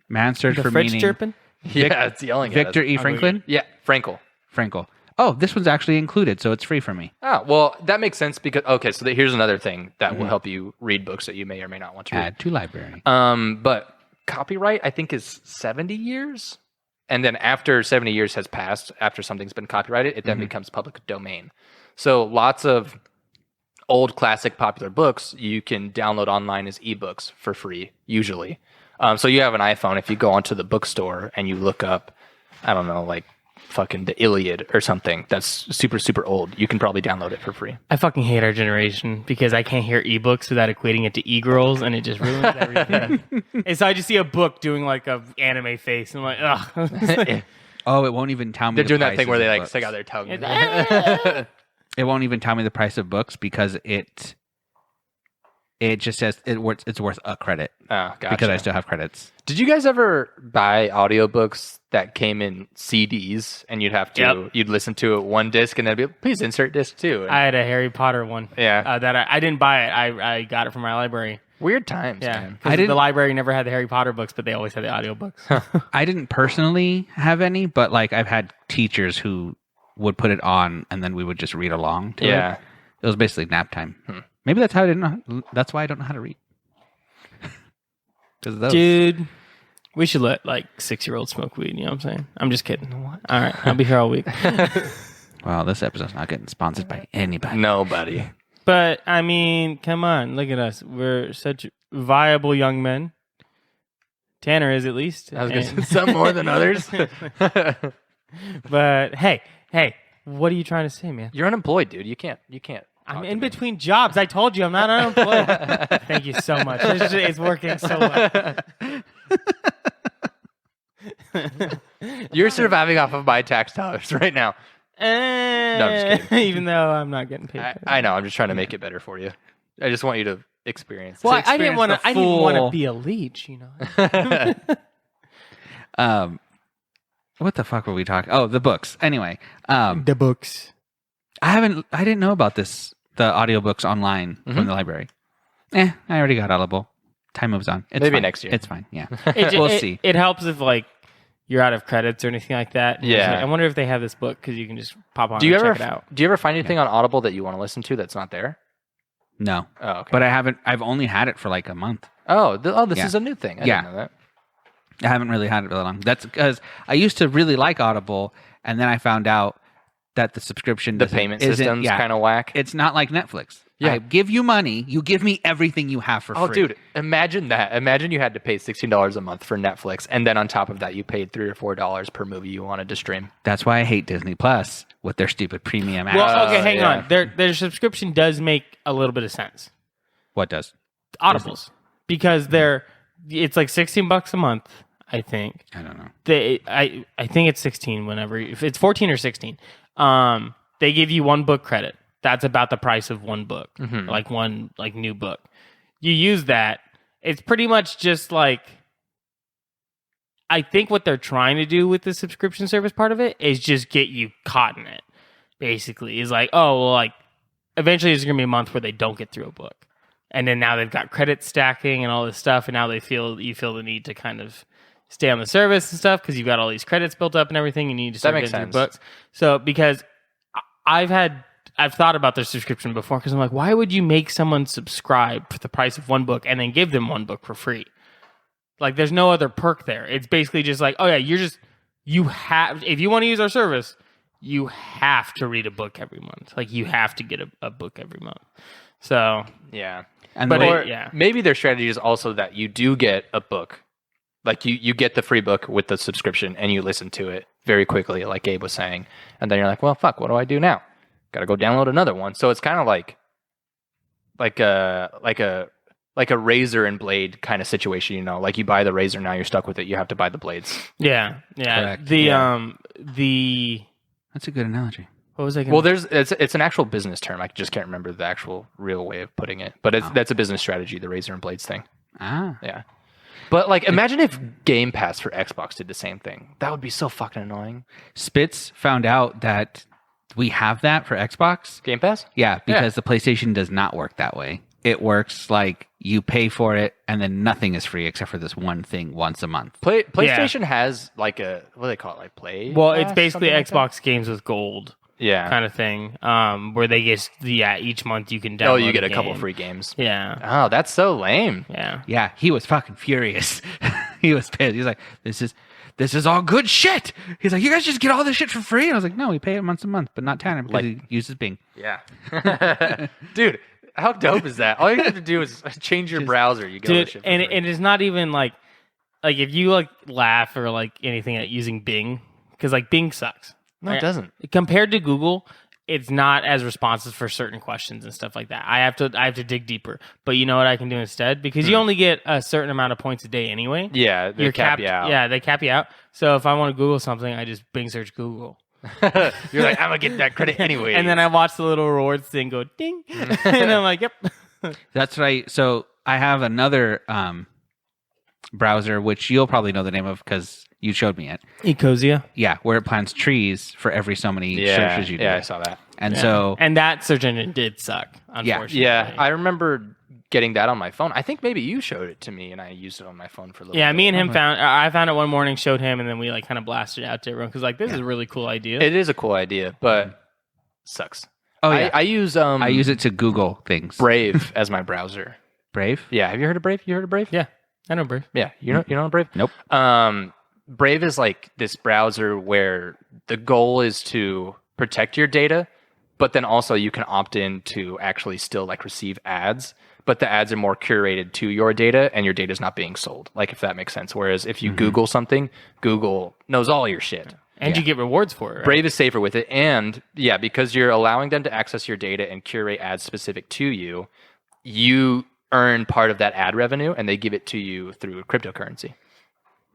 Man Search The for fridge Meaning. chirping? Yeah, it's yelling Victor at us. E. Franklin? Yeah, Frankel. Frankel. Oh, this one's actually included, so it's free for me. Oh, well, that makes sense because so here's another thing that will help you read books that you may or may not want to read. Add to library. But copyright, I think, is 70 years. And then after 70 years has passed, after something's been copyrighted, it then becomes public domain. So lots of old classic popular books you can download online as ebooks for free, usually. So you have an iPhone. If you go onto the bookstore and you look up, I don't know, like fucking the Iliad or something that's super, super old, you can probably download it for free. I fucking hate our generation because I can't hear ebooks without equating it to e-girls, and it just ruins everything. And so I just see a book doing like a anime face, and I'm like, ugh. Oh, it won't even tell me They're the doing that thing prices where they of like books. stick out their tongue. It won't even tell me the price of books because it just says it's worth a credit Oh, gotcha. because I still have credits. Did you guys ever buy audiobooks that came in CDs and you'd listen to it one disc and then be please insert disc 2? And, I had a Harry Potter one. yeah. That I didn't buy it. I got it from my library. Weird times, Yeah, man. because the library never had the Harry Potter books, but they always had the audiobooks. I didn't personally have any, but like I've had teachers who would put it on and then we would just read along to it. It was basically nap time. Maybe that's how I didn't know. That's why I don't know how to read. Dude, we should let like 6-year-olds smoke weed. You know what I'm saying? I'm just kidding. What? All right, I'll be here all week. Well, this episode's not getting sponsored by anybody. Nobody. But I mean, come on, look at us. We're such viable young men. Tanner is at least. I was going to say some more than others. But hey, what are you trying to say, man? You're unemployed, dude. You can't. I'm in between jobs. I told you I'm not unemployed. Thank you so much. It's working so well. You're surviving off of my tax dollars right now. No, I'm just kidding. Even though I'm not getting paid. I know. I'm just trying to make it better for you. I just want you to experience. Well, I didn't want to be a leech, you know. What the fuck were we talking? Oh, the books. Anyway, the books. I didn't know about this. The audiobooks online from the library. I already got Audible. Time moves on. It's Maybe fine. next year. It's fine. Yeah, we'll see. It helps if like you're out of credits or anything like that. Yeah. Like, I wonder if they have this book because you can just pop on Do you and ever check it out. Do you ever find anything on Audible that you want to listen to that's not there? No. Oh, okay. But I haven't. I've only had it for like a month. This is a new thing. I didn't know that. I haven't really had it really long. That's because I used to really like Audible, and then I found out that the subscription payment system's kind of whack. It's not like Netflix. Yeah. I give you money, you give me everything you have for free. Oh, dude, imagine that. Imagine you had to pay $16 a month for Netflix, and then on top of that, you paid $3 or $4 per movie you wanted to stream. That's why I hate Disney Plus with their stupid premium ads. Well, okay, hang yeah. on. Their subscription does make a little bit of sense. What does? Audibles, because it's like $16 a month. I think. I don't know. I think it's 16 whenever if it's 14 or 16. They give you one book credit. That's about the price of one book. Like one new book. You use that. It's pretty much just like I think what they're trying to do with the subscription service part of it is just get you caught in it. Basically, is like, oh, well, like eventually there's going to be a month where they don't get through a book. And then now they've got credit stacking and all this stuff and now you feel the need to kind of stay on the service and stuff because you've got all these credits built up and everything. And you need to start getting through books. So because I've thought about their subscription before because I'm like, why would you make someone subscribe for the price of one book and then give them one book for free? Like, there's no other perk there. It's basically just like, oh yeah, if you want to use our service, you have to read a book every month. Like, you have to get a book every month. So yeah, maybe their strategy is also that you do get a book. Like you get the free book with the subscription and you listen to it very quickly, like Gabe was saying. And then you're like, well, fuck, what do I do now? Got to go download another one. So it's kind of like a razor and blade kind of situation, you know, like you buy the razor, now you're stuck with it. You have to buy the blades. Yeah. Correct. That's a good analogy. What was I going to it's an actual business term. I just can't remember the actual real way of putting it, but that's a business strategy, the razor and blades thing. Yeah. But like, imagine if Game Pass for Xbox did the same thing. That would be so fucking annoying. Spitz found out that we have that for Xbox. Game Pass? Yeah, because the PlayStation does not work that way. It works like you pay for it and then nothing is free except for this one thing once a month. PlayStation has like what do they call it? Like Play? Well, it's basically Xbox games with gold. Yeah. Kind of thing. Where they get each month you can download. Oh, you get a couple free games. Yeah. Oh, that's so lame. Yeah. Yeah, he was fucking furious. He was pissed. He was like, this is all good shit. He's like, you guys just get all this shit for free? And I was like, no, we pay it month to month, but not Tanner because he uses Bing. Yeah. Dude, how dope is that? All you have to do is change your browser. You get all this shit for free. And it's not even like if you like laugh or like anything at using Bing, because like Bing sucks. No, it doesn't. Compared to Google, it's not as responsive for certain questions and stuff like that. I have to dig deeper. But you know what I can do instead? Because you only get a certain amount of points a day anyway. Yeah, they cap you out. Yeah, they cap you out. So if I want to Google something, I just Bing search Google. You're like, I'm going to get that credit anyway. And then I watch the little rewards thing go ding. And I'm like, yep. That's right. So I have another browser, which you'll probably know the name of because you showed me it. Ecosia. Yeah, where it plants trees for every so many searches you do. Yeah, I saw that. And and that search engine did suck, unfortunately. Yeah, I remember getting that on my phone. I think maybe you showed it to me, and I used it on my phone for a little bit. Yeah, me and him I found it one morning, showed him, and then we like kind of blasted it out to everyone because like this is a really cool idea. It is a cool idea, but sucks. Oh yeah, I use it to Google things. Brave as my browser. Brave? Yeah, have you heard of Brave? You heard of Brave? Yeah, I know Brave. Yeah, you know Brave? Nope. Brave is like this browser where the goal is to protect your data, but then also you can opt in to actually still like receive ads, but the ads are more curated to your data and your data is not being sold. Like if that makes sense. Whereas if you Google something, Google knows all your shit. And you get rewards for it. Right? Brave is safer with it. And yeah, because you're allowing them to access your data and curate ads specific to you, you earn part of that ad revenue and they give it to you through cryptocurrency.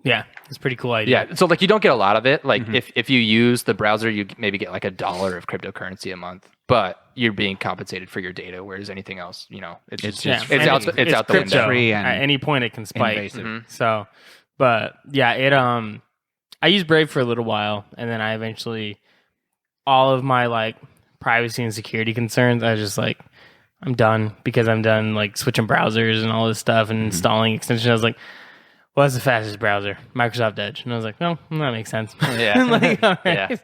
Yeah, it's a pretty cool idea. Yeah, so like you don't get a lot of it. Like if you use the browser, you maybe get like $1 of cryptocurrency a month, but you're being compensated for your data. Whereas anything else, it's out the window. Free and at any point it can spike. invasive. So, but yeah, I used Brave for a little while, and then I eventually all of my like privacy and security concerns, I was just like, I'm done because I'm done like switching browsers and all this stuff and installing extensions. I was like, well, that's the fastest browser, Microsoft Edge. And I was like, well, that makes sense. Yeah. Like, all right. Yeah.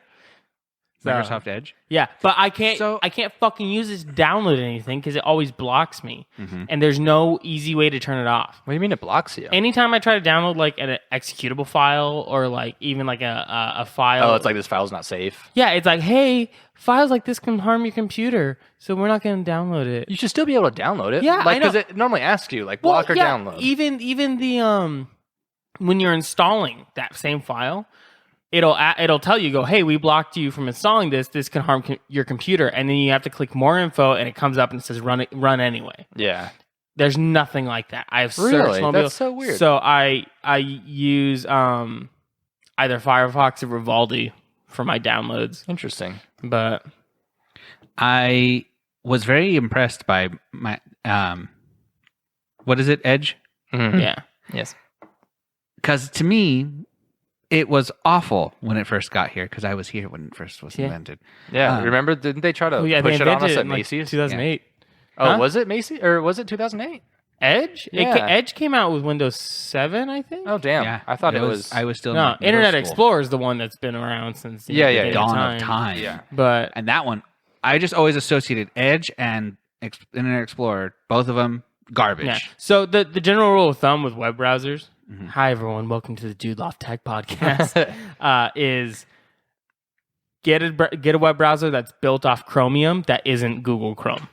So, Microsoft Edge. Yeah, but I can't fucking use this to download anything because it always blocks me, Mm-hmm. and there's no easy way to turn it off. What do you mean it blocks you? Anytime I try to download like an executable file or like even like a file, Oh, it's like this file's not safe. yeah, it's like, hey, files like this can harm your computer, so we're not going to download it. You should still be able to download it. Yeah, I know. Because it normally asks you like block or download. Even the when you're installing that same file, it'll tell you, go, hey, we blocked you from installing this. This can harm your computer, and then you have to click more info, and it comes up and it says run anyway. Yeah. There's nothing like that. I have Really? searched. That's so weird. So I use either Firefox or Vivaldi for my downloads. Interesting. But I was very impressed by my what is it, Edge? Mhm. yeah, Yes. Because to me, it was awful when it first got here. Because I was here when it first was invented. Yeah. Remember, didn't they try to oh, yeah, push they it on invented us it at in, like, Macy's? 2008. Oh, Huh? was it Macy's or was it 2008? Edge? Yeah. Edge came out with Windows 7, I think. Oh, damn. Yeah, I thought it was. I was still in No, middle Internet school. Explorer is the one that's been around since the Yeah, beginning Dawn of time. Yeah. But And that one, I just always associated Edge and Internet Explorer, both of them garbage. yeah. So the general rule of thumb with web browsers, hi everyone, welcome to the Dude Loft Tech podcast, is get a web browser that's built off Chromium that isn't Google Chrome,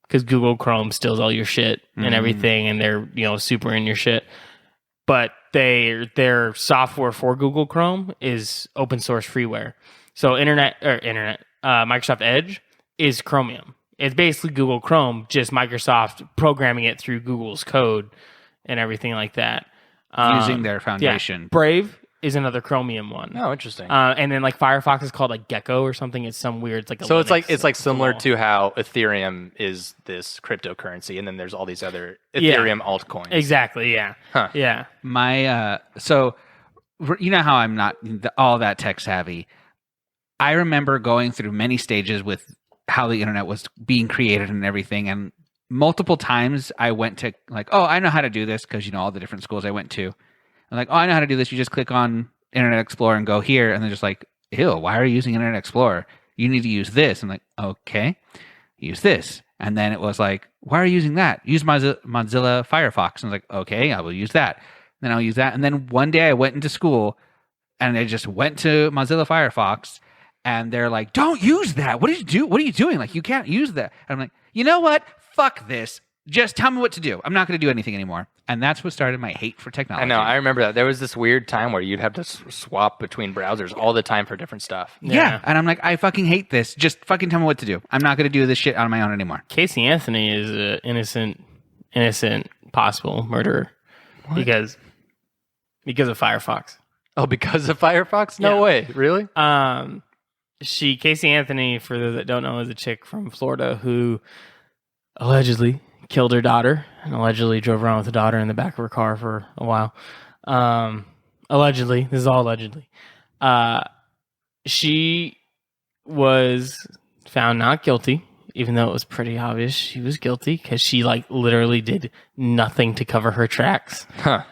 because Google Chrome steals all your shit and everything, and they're they're in your shit. But their software for Google Chrome is open source freeware. So Microsoft Edge is Chromium. It's basically Google Chrome, just Microsoft programming it through Google's code and everything like that. Using their foundation. Yeah. Brave is another Chromium one. Oh, interesting. And then like Firefox is called like Gecko or something. It's some weird. It's like a So Linux it's like similar tool. to how Ethereum is this cryptocurrency, and then there's all these other Ethereum altcoins. Exactly. Yeah. Huh. Yeah. My so you know how I'm not all that tech savvy. I remember going through many stages with how the internet was being created and everything, and multiple times I went to like, oh, I know how to do this because all the different schools I went to. I'm like, oh, I know how to do this. You just click on Internet Explorer and go here, and they're just like, ew, why are you using Internet Explorer? You need to use this. I'm like, okay, use this. And then it was like, why are you using that? Use Mozilla Firefox. And I was like, okay, I will use that. Then I'll use that. And then one day I went into school, and I just went to Mozilla Firefox, and they're like, don't use that. What did you do? What are you doing? Like, you can't use that. And I'm like, you know what? Fuck this. Just tell me what to do. I'm not going to do anything anymore. And that's what started my hate for technology. I know. I remember that. There was this weird time where you'd have to swap between browsers all the time for different stuff. Yeah. And I'm like, I fucking hate this. Just fucking tell me what to do. I'm not going to do this shit on my own anymore. Casey Anthony is an innocent possible murderer because of Firefox. Oh, because of Firefox? No Yeah. way. Really? Casey Anthony, for those that don't know, is a chick from Florida who allegedly killed her daughter and allegedly drove around with the daughter in the back of her car for a while. Allegedly, this is all allegedly. She was found not guilty even though it was pretty obvious she was guilty because she like literally did nothing to cover her tracks. Huh.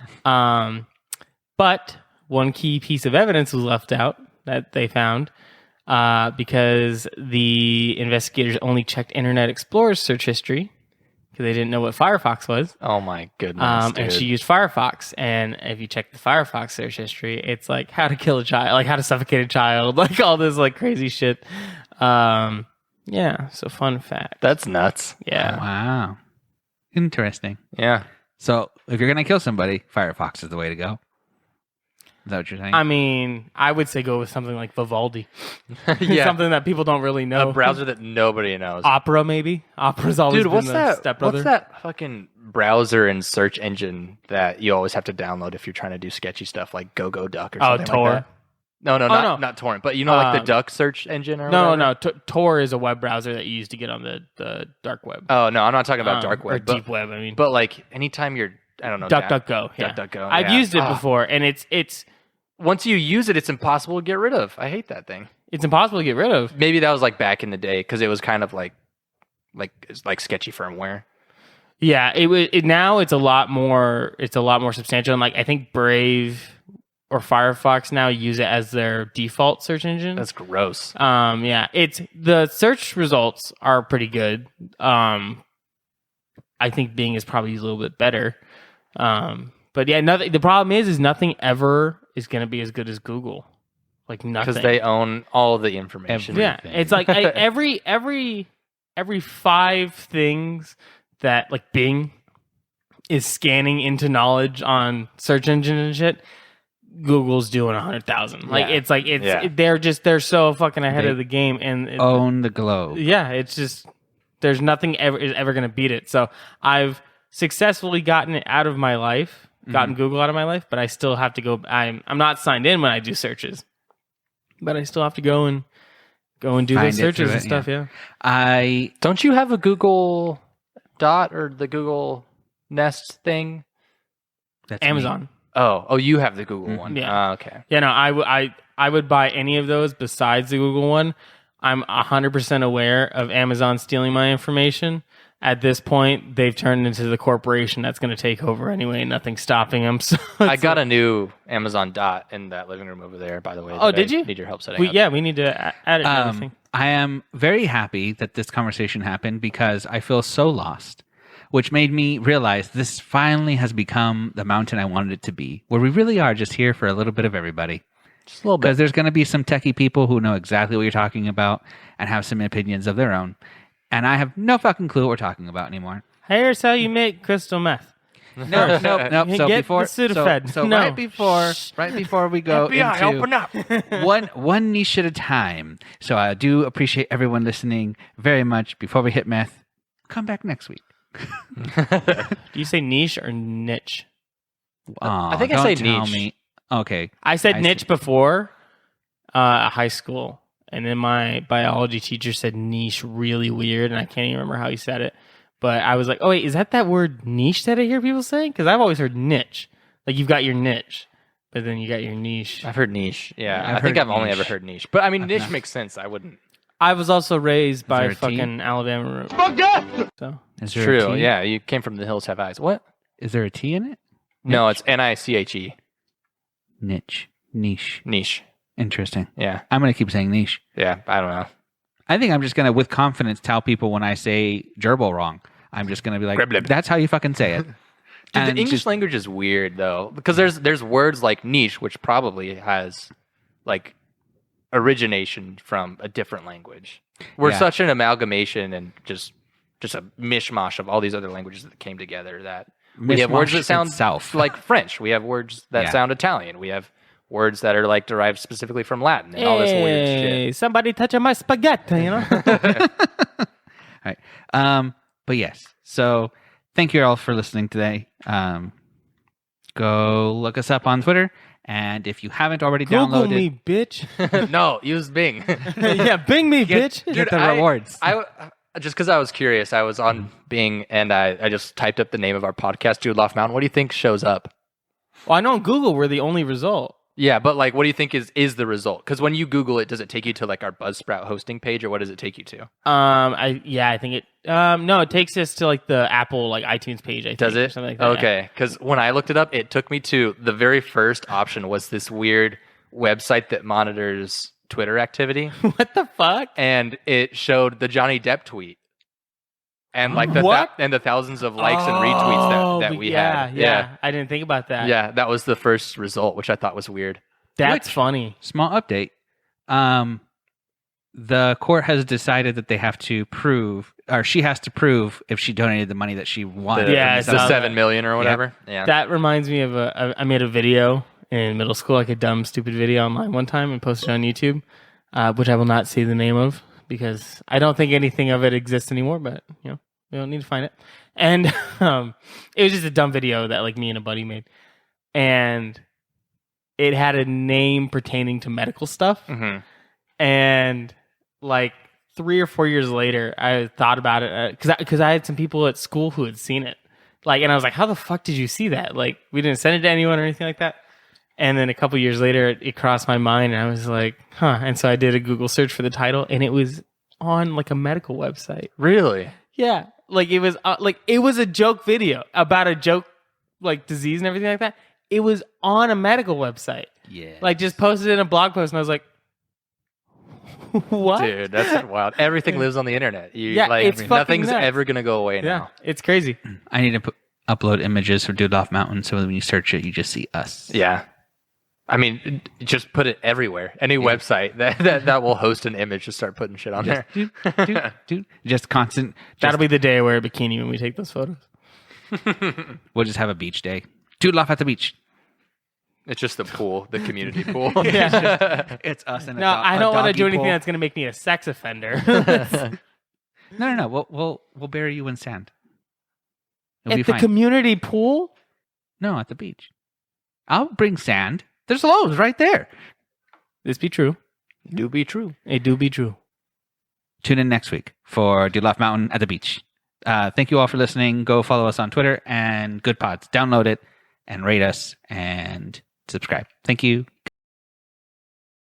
But one key piece of evidence was left out that they found because the investigators only checked Internet Explorer's search history because they didn't know what Firefox was. Oh my goodness, dude. And she used Firefox. And if you check the Firefox search history, it's like how to kill a child, like how to suffocate a child, like all this like crazy shit. Yeah, so fun fact. That's nuts. Yeah. Wow. Interesting. Yeah. So if you're going to kill somebody, Firefox is the way to go. Is that what you're saying? I mean, I would say go with something like Vivaldi. Yeah. Something that people don't really know. A browser that nobody knows. Opera, maybe. Opera's always Dude, been the stepbrother. what's that fucking browser and search engine that you always have to download if you're trying to do sketchy stuff like Duck or something Tor. like that? No, not Torrent, but you know, like the Duck search engine or No, whatever? no. Tor is a web browser that you use to get on the dark web. Oh, no, I'm not talking about dark or web. deep web, I mean. But like anytime you're, I don't know. DuckDuckGo. Yeah. DuckDuckGo. I've yeah. used it before, and it's Once you use it, it's impossible to get rid of. I hate that thing. it's impossible to get rid of. Maybe that was like back in the day because it was kind of like sketchy firmware. Yeah, now it's a lot more substantial, and like I think Brave or Firefox now use it as their default search engine. That's gross. Yeah, it's the search results are pretty good. I think Bing is probably a little bit better. But yeah, the problem is nothing ever is going to be as good as Google. Like nothing. Because they own all of the information. Yeah, it's like every 5 things that like Bing is scanning into knowledge on search engine and shit, Google's doing 100,000. Like they're so fucking ahead of the game and own the globe. Yeah, it's just there's nothing is ever going to beat it. So I've successfully gotten it out of my life, gotten Google out of my life, but I still have to go. I'm not signed in when I do searches, but I still have to go and do those searches and stuff. Yeah. Don't you have a Google Dot or the Google Nest thing? That's Amazon. Me. Oh, you have the Google one. Yeah. Okay. Yeah, no, I would buy any of those besides the Google one. I'm 100% aware of Amazon stealing my information. At this point, they've turned into the corporation that's going to take over anyway. Nothing's stopping them. So I got a new Amazon Dot in that living room over there, by the way. Oh, did you? Need your help setting up. Yeah, we need to add it to everything. I am very happy that this conversation happened because I feel so lost, which made me realize this finally has become the mountain I wanted it to be, where we really are just here for a little bit of everybody. Just a little bit. Because there's going to be some techie people who know exactly what you're talking about and have some opinions of their own. And I have no fucking clue what we're talking about anymore. Here's how you make crystal meth. No. So Get before, the Sudafed. so No. right before we go FBI, open up. one niche at a time. So I do appreciate everyone listening very much. Before we hit meth, come back next week. Do you say niche or niche? I think I say tell niche. Me. Okay. I said niche before high school, and then my biology teacher said niche really weird, and I can't even remember how he said it. But I was like, oh, wait, is that word niche that I hear people saying? Because I've always heard niche. Like, you've got your niche, but then you got your niche. I've heard niche. Yeah, I've I think heard I've only niche. ever heard niche. But I mean, niche makes sense. I wouldn't. I was also raised by there a T? fucking Alabama. So Is there True. a T? Yeah, you came from the hills have eyes. What? Is there a T in it? No, it's Niche. Niche. Niche. Interesting. Yeah. I'm going to keep saying niche. Yeah. I don't know. I think I'm just going to, with confidence, tell people when I say gerbil wrong. I'm just going to be like, Grib-lib. that's how you fucking say it. Dude, And the English just- language is weird though, because there's words like niche, which probably has like origination from a different language. We're Yeah. such an amalgamation and just a mishmash of all these other languages that came together that we have words Mishmash that sound itself. like French. We have words that Yeah. sound Italian. We have words that are like derived specifically from Latin and all this weird shit. Hey, somebody touching my spaghetti, you know? All right. But yes. So thank you all for listening today. Go look us up on Twitter. And if you haven't already Google downloaded, me, bitch. No, use Bing. Yeah, Bing me, bitch. get the rewards. I just because I was curious, I was on Bing and I just typed up the name of our podcast, Dude Loft Mountain. What do you think shows up? Well, I know on Google we're the only result. Yeah, but like, what do you think is the result? Because when you Google it, does it take you to like our Buzzsprout hosting page, or what does it take you to? I think it. No, it takes us to like the Apple like iTunes page. I think, Does or it? something like that, Okay, because when I looked it up, it took me to the very first option was this weird website that monitors Twitter activity, Yeah. What the fuck? and it showed the Johnny Depp tweet, and like What? and the thousands of likes and retweets that we had. Yeah, I didn't think about that. Yeah, that was the first result, which I thought was weird. That's funny. Small update. The court has decided that they have to prove, or she has to prove, if she donated the money that she won. Yeah, the I saw 7 that. million or whatever. Yeah. That reminds me of I made a video in middle school, like a dumb, stupid video online one time and posted it on YouTube, which I will not say the name of because I don't think anything of it exists anymore, but we don't need to find it. And it was just a dumb video that like me and a buddy made. And it had a name pertaining to medical stuff. Mm-hmm. And like 3 or 4 years later, I thought about it because I had some people at school who had seen it. Like, and I was like, how the fuck did you see that? Like, we didn't send it to anyone or anything like that. And then a couple years later, it crossed my mind and I was like, huh. And so I did a Google search for the title and it was on like a medical website. Really? Yeah. Like it was a joke video about a joke like disease and everything like that. It was on a medical website. Yeah. Like just posted in a blog post and I was like, what? Dude, that's wild. Everything lives on the internet. It's fucking nothing's nuts. ever gonna go away Yeah, now. it's crazy. I need to upload images for Dude Loft Mountain so when you search it, you just see us. Yeah. I mean, just put it everywhere. Any website that will host an image, just start putting shit on there. Dude. Just constant. That'll be the day I wear a bikini when we take those photos. We'll just have a beach day. Dude Loft at the beach. It's just the pool, the community pool. Yeah. It's us and No, I don't want to do anything that's going to make me a sex offender. No. We'll bury you in sand. It'll be At the fine. community pool? No, at the beach. I'll bring sand. There's loads right there. This be true. Do be true. It do be true. Tune in next week for Dude Loft Mountain at the beach. Thank you all for listening. Go follow us on Twitter and Good Pods. Download it and rate us and subscribe. Thank you.